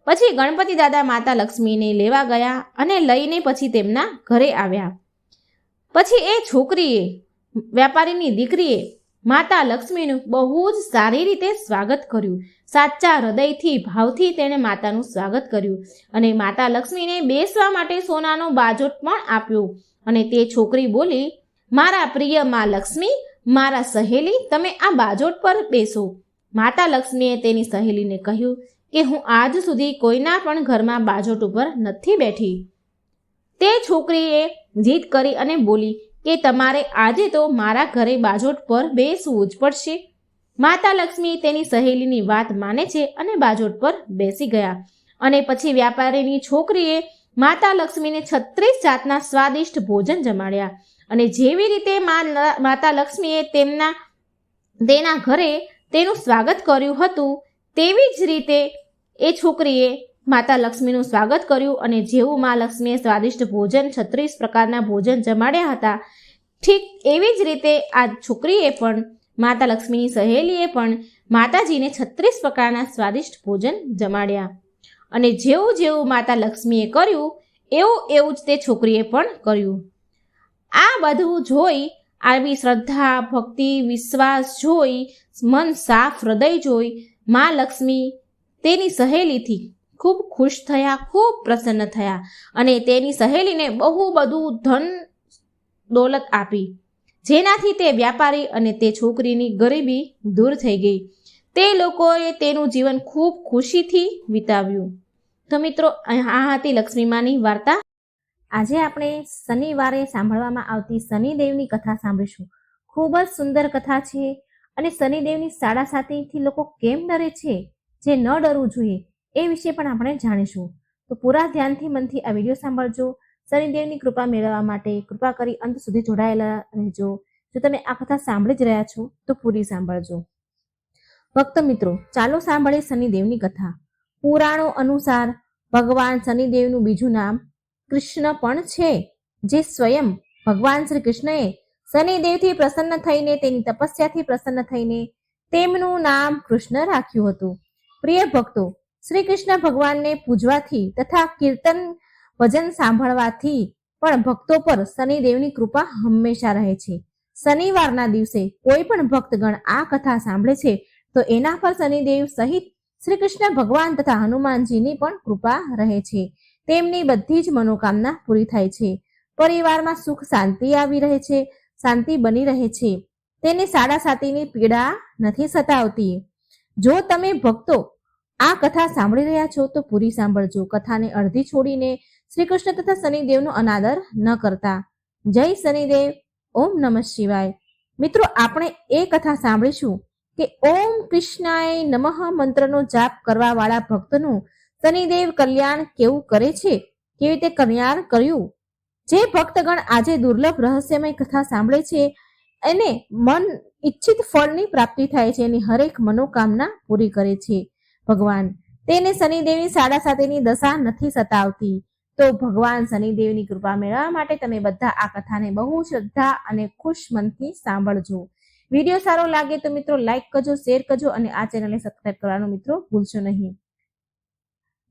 પછી ગણપતિ દાદા માતા લક્ષ્મીને લેવા ગયા અને લઈને પછી તેમના ઘરે આવ્યા. પછી એ છોકરીએ, વ્યાપારીની દીકરીએ માતા લક્ષ્મીનું બહુ જ સારી રીતે સ્વાગત કર્યું. સાચા હૃદયથી ભાવથી તેણે માતાનું સ્વાગત કર્યું અને માતા લક્ષ્મીને બેસવા માટે સોનાનો બાજોટ પણ આપ્યો. અને તે છોકરી બોલી, મારા પ્રિય મા લક્ષ્મી, મારા સહેલી, તમે આ બાજોટ પર બેસો. માતા લક્ષ્મીએ તેની સહેલીને કહ્યું કે હું આજ સુધી કોઈના પણ ઘરમાં બાજોટ ઉપર નથી બેઠી. તે છોકરીએ જીદ કરી અને બોલી કે તમારે આજે તો મારા ઘરે બાજોટ પર બેસવું જ પડશે. માતા લક્ષ્મી તેની સહેલીની વાત માને છે અને બાજોટ પર બેસી ગયા. અને પછી વ્યાપારીની છોકરીએ માતા લક્ષ્મીને 36 જાતના સ્વાદિષ્ટ ભોજન જમાડ્યા. અને જેવી રીતે માતા લક્ષ્મીએ તેના ઘરે તેનું સ્વાગત કર્યું હતું, તેવી જ રીતે એ છોકરીએ માતા લક્ષ્મીનું સ્વાગત કર્યું. અને જેવું મા લક્ષ્મીએ સ્વાદિષ્ટ ભોજન 36 પ્રકારના ભોજન જમાડ્યા હતા, ઠીક એવી જ રીતે આ છોકરીએ પણ, માતા લક્ષ્મીની સહેલીએ પણ માતાજીને 36 પ્રકારના સ્વાદિષ્ટ ભોજન જમાડ્યા. અને જેવું જેવું માતા લક્ષ્મીએ કર્યું એવું જ તે છોકરીએ પણ કર્યું. આ બધું જોઈ, આવી શ્રદ્ધા, ભક્તિ, વિશ્વાસ જોઈ, મન સાફ હૃદય જોઈ મા લક્ષ્મી તેની સહેલીથી ખૂબ ખુશ થયા, ખૂબ પ્રસન્ન થયા અને તેની સહેલીને બહુ બધું ધન દોલત આપી, જેનાથી તે વ્યાપારી અને તે છોકરીની ગરીબી દૂર થઈ ગઈ. તે લોકોએ તેનું જીવન ખૂબ ખુશીથી વિતાવ્યું. તો મિત્રો, આ હતી લક્ષ્મીમાની વાર્તા. આજે આપણે શનિવારે સાંભળવામાં આવતી શનિદેવની કથા સાંભળીશું. ખૂબ જ સુંદર કથા છે અને શનિદેવની સાડાસાતીથી લોકો કેમ ડરે છે, જે ન ડરવું જોઈએ એ વિશે પણ આપણે જાણીશું. તો પૂરા ધ્યાનથી મનથી આ વિડીયો સાંભળજો. શનિદેવની કૃપા મેળવવા માટે કૃપા કરી અંત સુધી જોડાયેલા રહેજો. જો તમે આ કથા સાંભળી જ રહ્યા છો તો પૂરી સાંભળજો. ભક્ત મિત્રો, ચાલો સાંભળીએ શનિદેવની કથા. પુરાણો અનુસાર ભગવાન શનિદેવનું બીજું નામ કૃષ્ણ પણ છે, જે સ્વયં ભગવાન શ્રી કૃષ્ણએ શનિદેવથી પ્રસન્ન થઈને, તેની તપસ્યાથી પ્રસન્ન થઈને તેમનું નામ કૃષ્ણ રાખ્યું હતું. પ્રિય ભક્તો, શ્રી કૃષ્ણ ભગવાનને પૂજવાથી તથા કીર્તન ભજન સાંભળવાથી પણ ભક્તો પર શનિદેવની કૃપા હંમેશા રહે છે. શનિવારના દિવસે કોઈ પણ ભક્તગણ આ કથા સાંભળે છે તો એના પર શનિદેવ સહિત શ્રી કૃષ્ણ ભગવાન તથા હનુમાનજીની પણ કૃપા રહે છે. તેમની બધી જ મનોકામના પૂરી થાય છે. પરિવારમાં સુખ શાંતિ આવી રહે છે, શાંતિ બની રહે છે. તેને સાડાસાતીની પીડા નથી સતાવતી. જો તમે ભક્તો આ કથા સાંભળી રહ્યા છો તો પૂરી સાંભળજો. કથાને અડધી છોડીને શ્રી કૃષ્ણ તથા શનિદેવનો અનાદર ન કરતા. જય શનિદેવ. ઓમ નમઃ શિવાય. મિત્રો, આપણે એ કથા સાંભળીશું કે ઓમ કૃષ્ણાય નમઃ મંત્રનો જાપ કરવા વાળા ભક્તનું શનિદેવ કલ્યાણ કેવું કરે છે, કેવી રીતે કલ્યાણ કર્યું. જે ભક્તગણ આજે દુર્લભ રહસ્યમય કથા સાંભળે છે એને મન ઈચ્છિત ફળની પ્રાપ્તિ થાય છે, એની હરેક મનોકામના પૂરી કરે છે ભગવાન. તેને શનિદેવની સાડાસાતીની દશા નથી સતાવતી. તો ભગવાન શનિદેવની કૃપા મેળવવા માટે તમે બધા આ કથાને બહુ શ્રદ્ધા અને ખુશ મનથી સાંભળજો. વિડીયો સારો લાગે તો મિત્રો લાઈક કરજો, શેર કરજો અને આ ચેનલને સબસ્ક્રાઇબ કરવાનું મિત્રો ભૂલશો નહીં.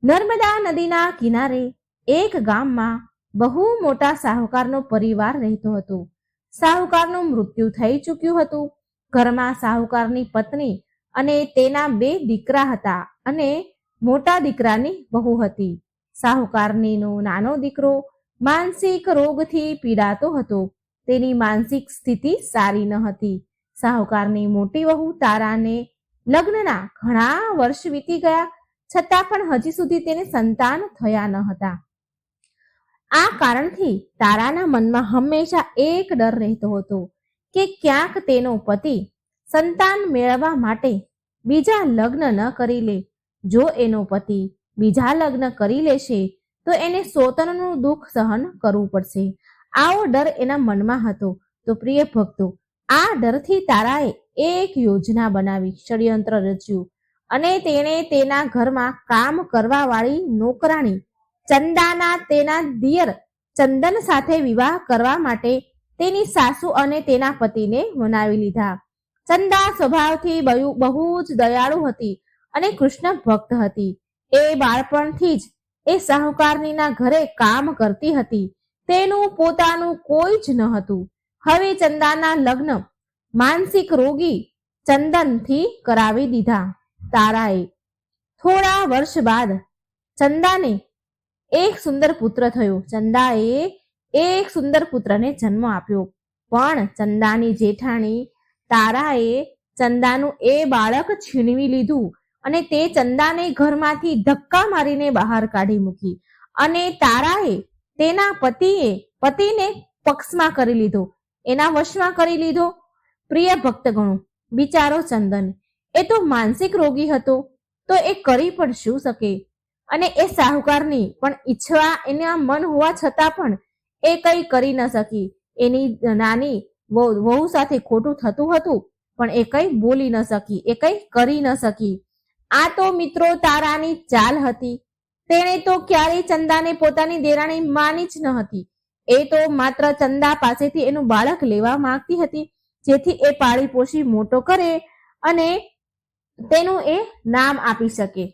નર્મદા નદીના કિનારે એક ગામમાં બહુ મોટા શાહુકારનો પરિવાર રહેતો હતો. શાહુકારનું મૃત્યુ થઈ ચૂક્યું હતું. ઘરમાં શાહુકારની પત્ની અને તેના 2 દીકરા હતા અને મોટા દીકરાની વહુ હતી. શાહુકારનીનો નાનો દીકરો માનસિક રોગથી પીડાતો હતો. તેની માનસિક સ્થિતિ સારી ન હતી. શાહુકારની મોટી વહુ તારાને લગ્નના ઘણા વર્ષ વીતી ગયા, છતાં પણ હજી સુધી તેને સંતાન થયા ન હતા. આ કારણથી તારાના મનમાં હંમેશા એક ડર રહેતો હતો કે ક્યાંક તેનો પતિ સંતાન મેળવવા માટે બીજા લગ્ન ન કરી લે. જો એનો પતિ બીજા લગ્ન કરી લેશે તો એને સોતનનું દુઃખ સહન કરવું પડશે. આવો ડર એના મનમાં હતો. તો પ્રિય ભક્તો, આ ડરથી તારાએ એક યોજના બનાવી, ષડયંત્ર રચ્યું અને તેણે તેના ઘરમાં કામ કરવા વાળી નોકરાણી ચંદાના તેના દિયર ચંદન સાથે વિવાહ કરવા માટે તેની સાસુ અને તેના પતિને મનાવી લીધા. ચંદા સ્વભાવથી બહુ જ દયાળુ હતી અને કૃષ્ણ ભક્ત હતી. એ બાળપણથી જ એ શાહુકારનીના ઘરે કામ કરતી હતી. તેનું પોતાનું કોઈ જ ન હતું. હવે ચંદાના લગ્ન માનસિક રોગી ચંદનથી કરાવી દીધા. તારાએ થોડા વર્ષ બાદ ચંદાને એક સુંદર પુત્ર થયો. ચંદાએ એક સુંદર પુત્રને જન્મ આપ્યો. પણ ચંદાની જેઠાણી તારાએ ચંદાનું એ બાળક છીનવી લીધું અને તે ચંદાને ઘરમાંથી ધક્કા મારીને બહાર કાઢી મૂકી. અને તારાએ તેના પતિને પક્ષમાં કરી લીધો, એના વશમાં કરી લીધો. પ્રિય ભક્તગણો, બિચારો ચંદન એ તો માનસિક રોગી હતો, તો એ કરી પણ શું શકે? અને એ સાહુકારની પણ ઈચ્છવા એના મન હોવા છતાં પણ એ કંઈ કરી ન શકી. એની નાની વહુ સાથે ખોટું થતું હતું પણ એ કંઈ બોલી ન શકી, એ કંઈ કરી ન શકી. આ તો મિત્રો તારાની ચાલ હતી. તેણે તો ક્યારેય ચંદાને પોતાની દેરાણી માની જ ન હતી. એ તો માત્ર ચંદા પાસેથી એનું બાળક લેવા માંગતી હતી, જેથી એ પાળી પોષી મોટો કરે અને તેનું એ નામ આપી શકે.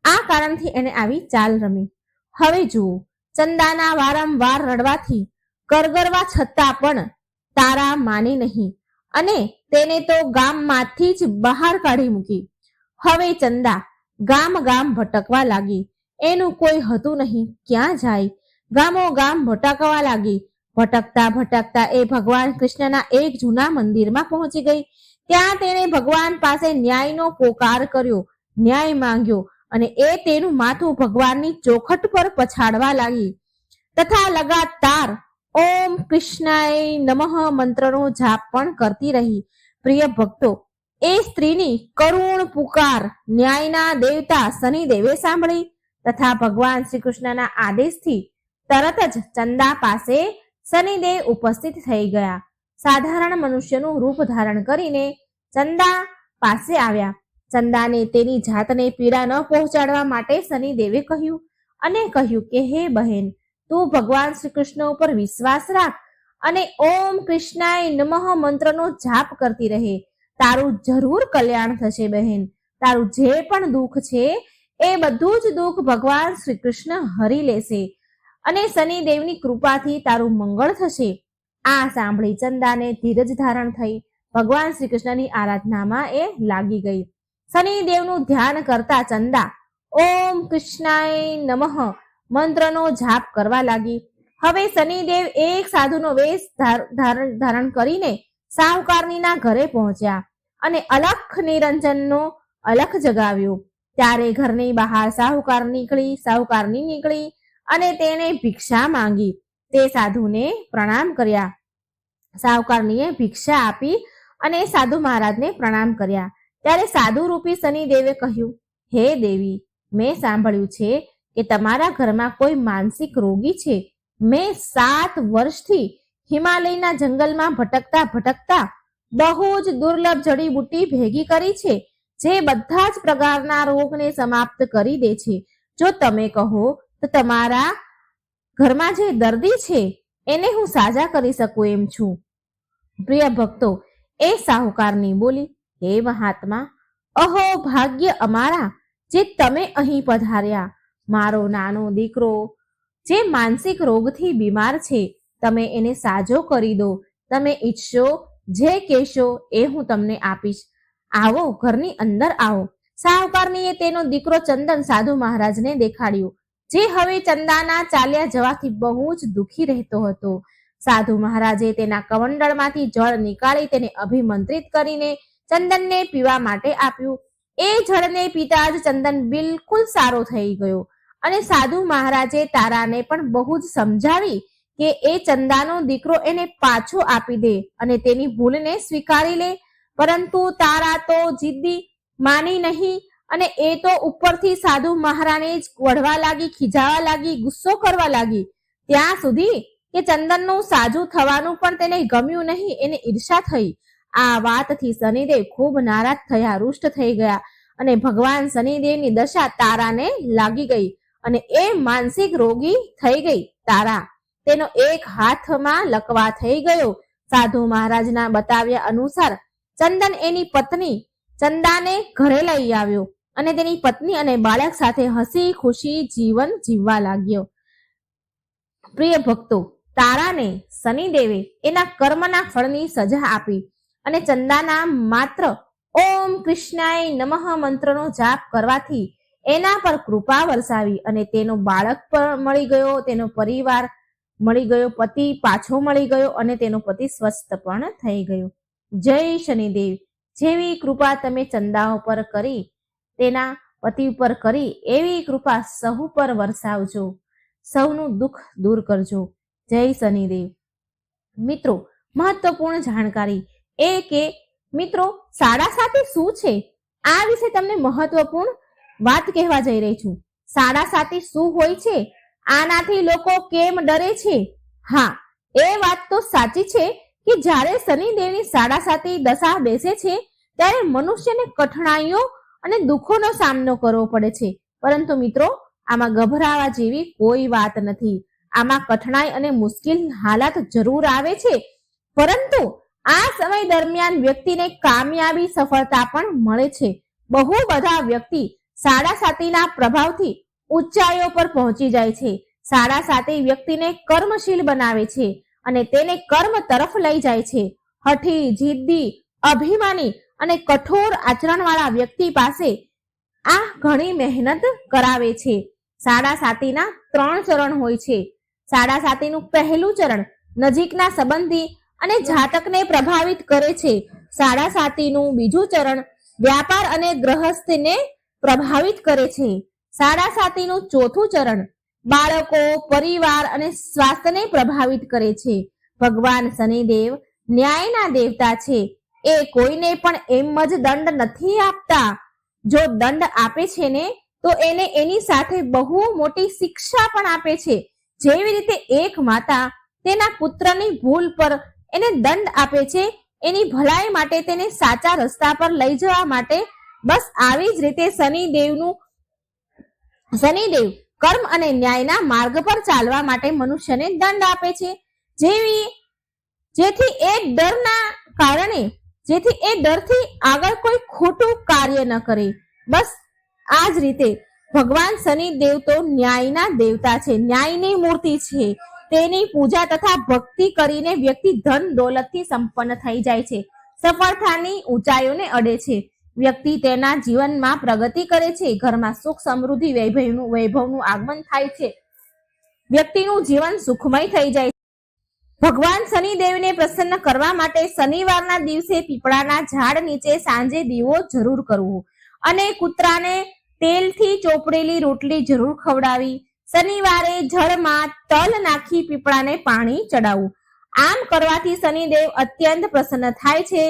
આ કારણથી એને આવી ચાલ રમી. હવે જુઓ, ચંદાના વારંવાર રડવાથી કરગરવા છતાં પણ તારા માની નહીં અને તેને તો ગામમાંથી જ બહાર કાઢી મૂકી. હવે ચંદા ગામ ભટકવા લાગી. એનું કોઈ હતું નહીં, ક્યાં જાય? ગામો ગામ ભટકવા લાગી. ભટકતા એ ભગવાન કૃષ્ણના એક જૂના મંદિરમાં પહોંચી ગઈ. ત્યાં તેણે ભગવાન પાસે ન્યાયનો પોકાર કર્યો, ન્યાય માંગ્યો અને એ તેનું માથું ભગવાનની ચોખટ પર પછાડવા લાગી તથા લગાતાર ઓમ કૃષ્ણાય નમઃ મંત્રનો જાપ પણ કરતી રહી. પ્રિય ભક્તો, એ સ્ત્રીની કરુણ પુકાર ન્યાયના દેવતા શનિદેવે સાંભળી તથા ભગવાન શ્રી કૃષ્ણના આદેશથી તરત જ ચંદા પાસે શનિદેવ ઉપસ્થિત થઈ ગયા. સાધારણ મનુષ્યનું રૂપ ધારણ કરીને ચંદા પાસે આવ્યા. ચંદાને તેની જાતને પીડા ન પહોંચાડવા માટે શનિદેવે કહ્યું અને કહ્યું કે હે બહેન, તું ભગવાન શ્રી કૃષ્ણ ઉપર વિશ્વાસ રાખ અને ઓમ કૃષ્ણાય નમઃ મંત્રનો જાપ કરતી રહે. તારું જરૂર કલ્યાણ થશે બહેન. તારું જે પણ દુઃખ છે એ બધું જ દુઃખ ભગવાન શ્રી કૃષ્ણ હરી લેશે અને શનિદેવની કૃપાથી તારું મંગળ થશે. આ સાંભળી ચંદાને ધીરજ ધારણ થઈ ભગવાન શ્રી કૃષ્ણની આરાધનામાં એ લાગી ગઈ. શનિદેવનું ધ્યાન કરતા ચંદા ઓમ કૃષ્ણાય નમઃ મંત્રનો જાપ કરવા લાગી. હવે શનિદેવ એક સાધુનો વેશ ધારણ કરીને સાહુકારનીના ઘરે પહોંચ્યા અને અલખ નિરંજનનો અલખ જગાવ્યો. ત્યારે ઘરની બહાર સાહુકારની નીકળી અને તેણે ભિક્ષા માંગી. તે સાધુને પ્રણામ કર્યા. સાહુકારનીએ ભિક્ષા આપી અને સાધુ મહારાજને પ્રણામ કર્યા. ત્યારે સાધુ રૂપી શનિદેવે કહ્યું, હે દેવી, મેં સાંભળ્યું છે કે તમારા ઘરમાં કોઈ માનસિક રોગી છે. મેં 7 વર્ષથી હિમાલયના જંગલમાં ભટકતા બહુ જ દુર્લભ જડીબુટ્ટી ભેગી કરી છે, જે બધા જ પ્રકારના રોગને સમાપ્ત કરી દે છે. જો તમે કહો તો તમારા ઘરમાં જે દર્દી છે એને હું સાજા કરી શકું એમ છું. પ્રિય ભક્તો, એ સાહુકારની બોલી, હે મહાત્મા, અહો ભાગ્ય અમારા જે તમે અહીં પધાર્યા. મારો નાનો દીકરો જે માનસિક રોગથી બીમાર છે, તમે એને સાજો કરી દો. તમે ઈચ્છો જે કહેશો એ હું તમને આપીશ. આવો, ઘરની અંદર આવો. સાહુકારનીએ તેનો દીકરો ચંદન સાધુ મહારાજને દેખાડ્યો, જે હવે ચંદાના ચાલ્યા જવાથી બહુ જ દુઃખી રહેતો હતો. સાધુ મહારાજે તેના કમંડળમાંથી જળ નીકાળી તેને અભિમંત્રિત કરીને ચંદનને પીવા માટે આપ્યું. એ જળને પીતા જ ચંદન બિલકુલ સારો થઈ ગયો અને સાધુ મહારાજે તારાને પણ બહુ જ સમજાવી કે એ ચંદાનો દીકરો એને પાછો આપી દે અને તેની ભૂલને સ્વીકારી લે. પરંતુ તારા તો જિદ્દી માની નહીં અને એ તો ઉપરથી સાધુ મહારાજને જ વઢવા લાગી, ખીજાવા લાગી, ગુસ્સો કરવા લાગી, ત્યાં સુધી કે ચંદનનું સાજું થવાનું પણ તેને ગમ્યું નહીં. એને ઈર્ષા થઈ. આ વાતથી શનિદેવ ખૂબ નારાજ થયા, રૂષ્ટ થઈ ગયા અને ભગવાન શનિદેવની દશા તારાને લાગી ગઈ અને એ માનસિક રોગી થઈ ગઈ. તારા, તેનો એક હાથમાં લકવા થઈ ગયો. સાધુ મહારાજના બતાવ્યા અનુસાર ચંદન એની પત્ની ચંદાને ઘરે લઈ આવ્યો અને તેની પત્ની અને બાળક સાથે હસી ખુશી જીવન જીવવા લાગ્યો. પ્રિય ભક્તો, તારાને શનિદેવે એના કર્મના ફળની સજા આપી અને ચંદાના માત્ર ઓમ કૃષ્ણાય નમઃ મંત્રનો જાપ કરવાથી એના પર કૃપા વરસાવી અને તેનો બાળક પણ મળી ગયો, તેનો પરિવાર મળી ગયો, પતિ પાછો મળી ગયો અને તેનો પતિ સ્વસ્થ પણ થઈ ગયો. જય શનિદેવ. જેવી કૃપા તમે ચંદાઓ પર કરી, તેના પતિ ઉપર કરી, એવી કૃપા સહુ પર વરસાવજો, સૌનું દુઃખ દૂર કરજો. જય શનિદેવ. મિત્રો, મહત્વપૂર્ણ જાણકારી એ કે મિત્રો, સાડાસાતી શું છે આ વિશે તમને મહત્વપૂર્ણ વાત કહેવા જઈ રહી છું. સાડાસાતી શું હોય છે, આનાથી લોકો કેમ ડરે છે? હા, એ વાત તો સાચી છે કે જ્યારે શનિદેવની સાડાસાતી દશા બેસે છે ત્યારે મનુષ્યને કઠણાઈઓ અને દુઃખોનો સામનો કરવો પડે છે. પરંતુ મિત્રો, આમાં ગભરાવા જેવી કોઈ વાત નથી. આમાં કઠણાઈ અને મુશ્કેલ હાલાત જરૂર આવે છે, પરંતુ આ સમય દરમિયાન વ્યક્તિને કામયાબી સફળતા પણ મળે છે. બહુ બધા વ્યક્તિ સાડાસાતીના પ્રભાવથી ઊંચાઈઓ પર પહોંચી જાય છે. સાડાસાતી વ્યક્તિને કર્મશીલ બનાવે છે અને તેને કર્મ તરફ લઈ જાય છે. હઠી, જિદ્દી, અભિમાની અને કઠોર આચરણવાળા વ્યક્તિ પાસે આ ઘણી મહેનત કરાવે છે. સાડાસાતીના 3 ચરણ હોય છે. સાડાસાતીનું પહેલું ચરણ નજીકના સંબંધી અને જાતકને પ્રભાવિત કરે છે. સાડાસાતીનું બીજું ચરણ વ્યાપાર અને ગૃહસ્થને પ્રભાવિત કરે છે. સાડાસાતીનું ચોથું ચરણ બાળકો, પરિવાર અને સ્વાસ્થ્યને પ્રભાવિત કરે છે. ભગવાન શનિદેવ ન્યાયના દેવતા છે. એ કોઈને પણ એમ જ દંડ નથી આપતા. જો દંડ આપે છે ને, તો એને એની સાથે બહુ મોટી શિક્ષા પણ આપે છે. જેવી રીતે એક માતા તેના પુત્રની ભૂલ પર એને દંડ આપે છે, એની ભલાઈ માટે તેને સાચા રસ્તા પર લઈ જવા માટે, બસ આવી જ રીતે શનિદેવ કર્મ અને ન્યાયના માર્ગ પર ચાલવા માટે મનુષ્યને દંડ આપે છે. જેથી એ ડરથી આગળ કોઈ ખોટું કાર્ય ન કરે. બસ આ જ રીતે ભગવાન શનિદેવ તો ન્યાયના દેવતા છે, ન્યાયની મૂર્તિ છે. તેની પૂજા તથા ભક્તિ કરીને વ્યક્તિ ધન દોલતથી સંપન્ન થઈ જાય છે, સફળતાની ઊંચાઈઓને અડે છે. વ્યક્તિ તેના જીવનમાં પ્રગતિ કરે છે, ઘરમાં સુખ સમૃદ્ધિ વૈભવનું આગમન થાય છે, વ્યક્તિનું જીવન સુખમય થઈ જાય છે. ભગવાન શનિદેવને પ્રસન્ન કરવા માટે શનિવારના દિવસે પીપળાના ઝાડ નીચે સાંજે દીવો જરૂર કરવો અને કૂતરાને તેલથી ચોપડેલી રોટલી જરૂર ખવડાવી. શનિવારે જળમાં તલ નાખી પીપળાને પાણી ચડાવવું. આમ કરવાથી શનિદેવ અત્યંત પ્રસન્ન થાય છે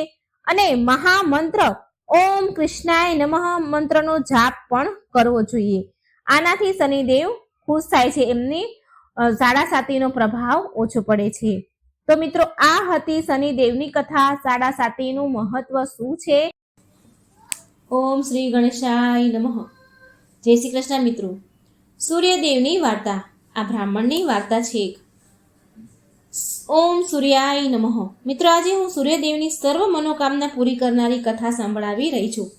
અને મહામંત્ર ઓમ કૃષ્ણાય નમઃ મંત્રનો જાપ પણ કરવો જોઈએ. આનાથી શનિદેવ ખુશ થાય છે, એમની સાડાસાતીનો પ્રભાવ ઓછો પડે છે. તો મિત્રો, આ હતી શનિદેવની કથા. સાડાસાતીનું મહત્વ શું છે? ઓમ શ્રી ગણેશાય નમઃ. જય શ્રી કૃષ્ણ મિત્રો. સૂર્યદેવની વાર્તા આ બ્રાહ્મણની વાર્તા છે. ઓમ સૂર્યાય નમઃ. મિત્રો, આજે હું સૂર્યદેવની સર્વ મનોકામના પૂરી કરનારી કથા સંભળાવી રહી છું.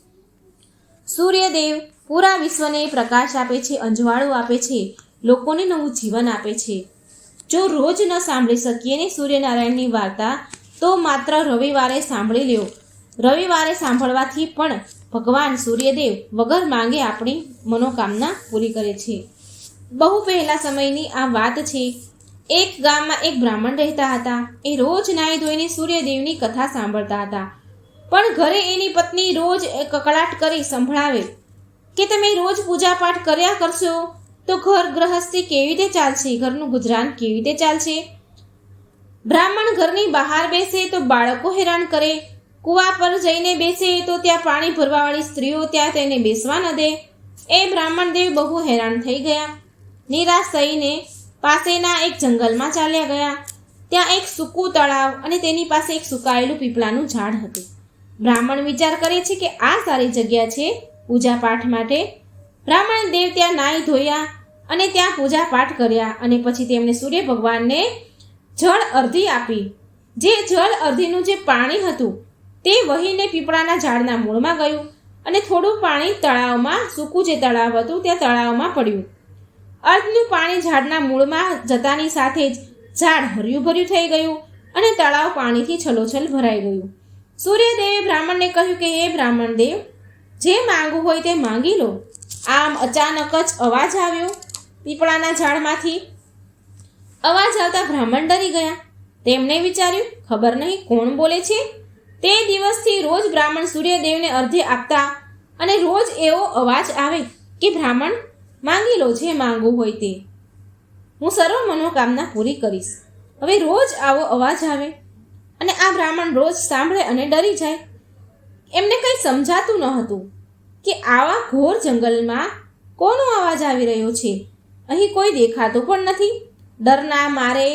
સૂર્યદેવ પૂરા વિશ્વને પ્રકાશ આપે છે, અંજવાળું આપે છે, લોકોને નવું જીવન આપે છે. જો રોજ ન સાંભળી શકીએ ને સૂર્યનારાયણની વાર્તા, તો માત્ર રવિવારે સાંભળી લ્યો. રવિવારે સાંભળવાથી પણ ભગવાન સૂર્યદેવ વગર માંગે આપણી મનોકામના પૂરી કરે છે. બહુ પહેલા સમયની આ વાત છે. એક ગામમાં એક બ્રાહ્મણ રહેતા હતા. એ રોજ નાહી ધોઈને સૂર્યદેવની કથા સાંભળતા હતા. પણ ઘરે એની પત્ની રોજ કકળાટ કરી સંભળાવે કે તમે રોજ પૂજાપાઠ કર્યા કરશો તો ઘર ગૃહસ્થી કેવી રીતે ચાલશે, ઘરનું ગુજરાન કેવી રીતે ચાલશે. બ્રાહ્મણ ઘરની બહાર બેસે તો બાળકો હેરાન કરે, કુવા પર જઈને બેસે તો ત્યાં પાણી ભરવાવાળી સ્ત્રીઓ ત્યાં તેને બેસવા ન દે. એ બ્રાહ્મણ દેવ બહુ હેરાન થઈ ગયા. નિરાશ થઈને પાસેના એક જંગલમાં ચાલ્યા ગયા. ત્યાં એક સૂકું તળાવ અને તેની પાસે એક સુકાયેલું પીપળાનું ઝાડ હતું. બ્રાહ્મણ વિચાર કરે છે કે આ સારી જગ્યા છે પૂજા પાઠ માટે. બ્રાહ્મણ દેવ ત્યાં નાહી ધોયા અને ત્યાં પૂજા પાઠ કર્યા અને પછી તેમણે સૂર્ય ભગવાનને જળ અર્ધી આપી. જે જળ અર્ધીનું જે પાણી હતું તે વહીને પીપળાના ઝાડના મૂળમાં ગયું અને થોડું પાણી તળાવમાં, સૂકું જે તળાવ હતું ત્યાં તળાવમાં પડ્યું. અર્ધનું પાણી ઝાડના મૂળમાં જતાની સાથે જ ઝાડ હર્યું ભર્યું થઈ ગયું અને તળાવ પાણીથી છલોછલ ભરાઈ ગયું. સૂર્યદેવે બ્રાહ્મણને કહ્યું કે હે બ્રાહ્મણ દેવ, જે માંગવું હોય તે માંગી લો. આમ અચાનક જ અવાજ આવ્યો પીપળાના ઝાડમાંથી. અવાજ આવતા બ્રાહ્મણ ડરી ગયા. તેમણે વિચાર્યું, ખબર નહીં કોણ બોલે છે. તે દિવસથી રોજ બ્રાહ્મણ સૂર્યદેવને અર્ધ્ય આપતા અને રોજ એવો અવાજ આવે કે બ્રાહ્મણ માંગી લો જે માંગવું હોય તે, હું સર્વ મનોકામના પૂરી કરીશ. હવે રોજ આવો અવાજ આવે અને આ બ્રાહ્મણ રોજ સાંભળે અને ડરી જાય. એમને કંઈ સમજાતું ન હતું કે આવા ઘોર જંગલમાં કોનો અવાજ આવી રહ્યો છે. અહીં કોઈ દેખાતું પણ નથી. ડરના મારે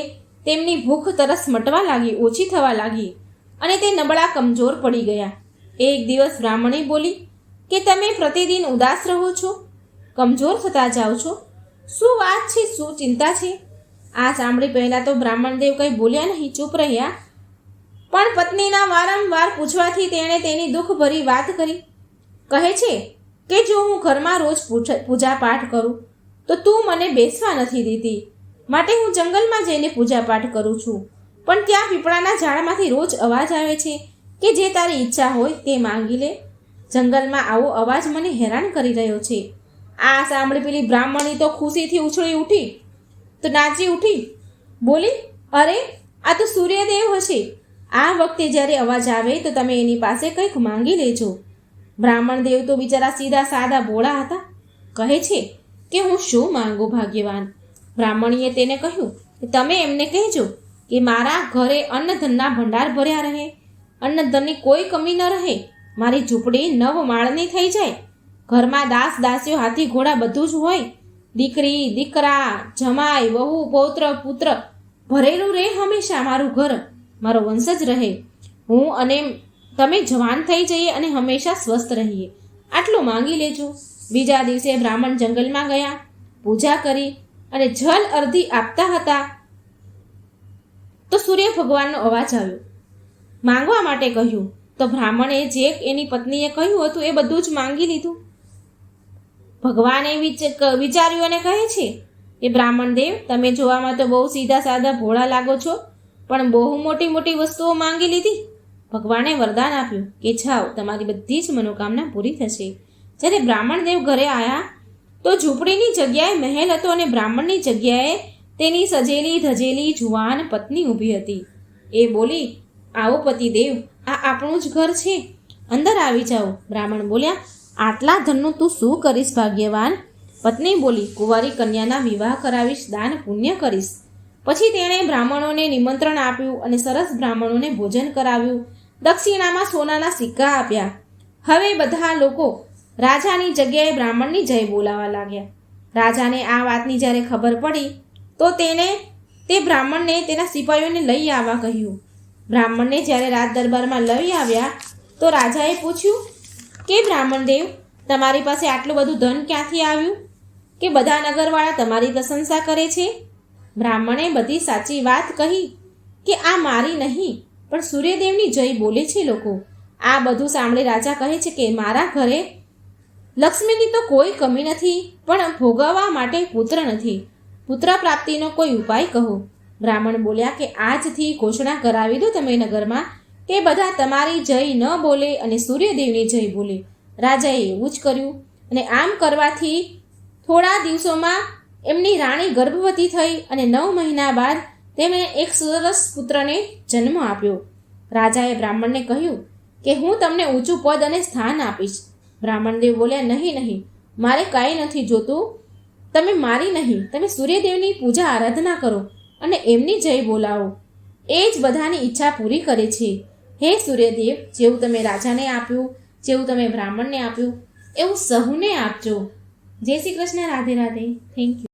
તેમની ભૂખ તરસ મટવા લાગી, ઓછી થવા લાગી અને તે નબળા કમજોર પડી ગયા. એક દિવસ બ્રાહ્મણી બોલી કે તમે પ્રતિદિન ઉદાસ રહો છો, કમજોર થતા જાઓ છો. શું વાત છે, શું ચિંતા છે? આ સાંભળી પહેલાં તો બ્રાહ્મણદેવ કંઈ બોલ્યા નહીં, ચૂપ રહ્યા. પણ પત્નીના વારંવાર પૂછવાથી તેણે તેની દુઃખભરી વાત કરી. કહે છે કે જો હું ઘરમાં રોજ પૂજા પાઠ કરું તો તું મને બેસવા નથી દેતી, માટે હું જંગલમાં જઈને પૂજા પાઠ કરું છું. પણ ત્યાં પીપળાના ઝાડમાંથી રોજ અવાજ આવે છે કે જે તારી ઈચ્છા હોય તે માંગી લે. જંગલમાં આવો અવાજ મને હેરાન કરી રહ્યો છે. આ સાંભળી પેલી બ્રાહ્મણી તો ખુશીથી ઉછળી ઉઠી, તો નાચી ઉઠી, બોલી, અરે આ તો સૂર્યદેવ હશે. આ વખતે જ્યારે અવાજ આવે તો તમે એની પાસે કંઈક માંગી લેજો. બ્રાહ્મણ દેવ તો બિચારા સીધા સાદા ભોળા હતા. કહે છે કે હું શું માંગુ ભાગ્યવાન. બ્રાહ્મણીએ તેને કહ્યું કે તમે એમને કહેજો કે મારા ઘરે અન્નધનના ભંડાર ભર્યા રહે, અન્નધનની કોઈ કમી ન રહે, મારી ઝૂંપડી 9 માળની થઈ જાય, ઘરમાં દાસ દાસીઓ હાથી ઘોડા બધું જ હોય, દીકરી દીકરા જમાઈ વહુ પૌત્ર પુત્ર ભરેલું રહે હંમેશા મારું ઘર, મારો વંશ જ રહે, હું અને તમે જવાન થઈ જઈએ અને હંમેશા સ્વસ્થ રહીએ, આટલું માંગી લેજો. બીજા દિવસે બ્રાહ્મણ જંગલમાં ગયા, પૂજા કરી અને જલ અર્ધી આપતા હતા તો સૂર્ય ભગવાનનો અવાજ આવ્યો. માંગવા માટે કહ્યું તો બ્રાહ્મણે જે એની પત્નીએ કહ્યું હતું એ બધું જ માંગી લીધું. ભગવાને વિચાર્યું અને કહે છે કે બ્રાહ્મણ દેવ, તમે જોવામાં તો બહુ સીધા સાદા ભોળા લાગો છો, પણ બહુ મોટી મોટી વસ્તુઓ માંગી લીધી. ભગવાને વરદાન આપ્યું કે જાઓ, તમારી બધી જ મનોકામના પૂરી થશે. જ્યારે બ્રાહ્મણ દેવ ઘરે આવ્યા તો ઝૂંપડીની જગ્યાએ મહેલ હતો અને બ્રાહ્મણની જગ્યાએ તેની સજેલી ધજેલી જુવાન પત્ની ઊભી હતી. એ બોલી, આવો પતિદેવ, આ આપણું જ ઘર છે, અંદર આવી જાઓ. બ્રાહ્મણ બોલ્યા, આટલા ધનનું તું શું કરીશ ભાગ્યવાન? પત્ની બોલી, કુંવારી કન્યાના વિવાહ કરાવીશ, દાન પુણ્ય કરીશ. પછી તેણે બ્રાહ્મણોને નિમંત્રણ આપ્યું અને સરસ બ્રાહ્મણોને ભોજન કરાવ્યું, દક્ષિણામાં સોનાના સિક્કા આપ્યા. હવે બધા લોકો રાજાની જગ્યાએ બ્રાહ્મણની જય બોલાવા લાગ્યા. રાજાને આ વાતની જ્યારે ખબર પડી તો તેણે તે બ્રાહ્મણને તેના સિપાહીઓને લઈ આવવા કહ્યું. બ્રાહ્મણને જ્યારે રાજ દરબારમાં લઈ આવ્યા તો રાજાએ પૂછ્યું કે બ્રાહ્મણ દેવ, તમારી પાસે આટલું બધું ધન ક્યાંથી આવ્યું કે બધા નગરવાળા તમારી પ્રશંસા કરે છે? બ્રાહ્મણે બધી સાચી વાત કહી કે આ મારી નહીં પણ સૂર્યદેવની જય બોલે છે લોકો. આ બધું સાંભળી રાજા કહે છે કે મારા ઘરે લક્ષ્મીની તો કોઈ કમી નથી, પણ ભોગવવા માટે પુત્ર નથી. પુત્ર પ્રાપ્તિનો કોઈ ઉપાય કહો. બ્રાહ્મણ બોલ્યા કે આજથી ઘોષણા કરાવી દો તમે નગરમાં કે બધા તમારી જય ન બોલે અને સૂર્યદેવની જય બોલે. રાજાએ એવું જ કર્યું અને આમ કરવાથી થોડા દિવસોમાં એમની રાણી ગર્ભવતી થઈ અને 9 મહિના બાદ તેમણે એક સરસ પુત્રને જન્મ આપ્યો. રાજાએ બ્રાહ્મણને કહ્યું કે હું તમને ઊંચું પદ અને સ્થાન આપીશ. બ્રાહ્મણદેવ બોલ્યા, નહીં, મારે કાંઈ નથી જોતું. તમે મારી નહીં, તમે સૂર્યદેવની પૂજા આરાધના કરો અને એમની જય બોલાવો. એ જ બધાની ઈચ્છા પૂરી કરે છે. હે સૂર્યદેવ, જેવું તમે રાજાને આપ્યું, જેવું તમે બ્રાહ્મણને આપ્યું, એવું સહુને આપજો. જય શ્રી કૃષ્ણ. રાધે રાધે. Thank you.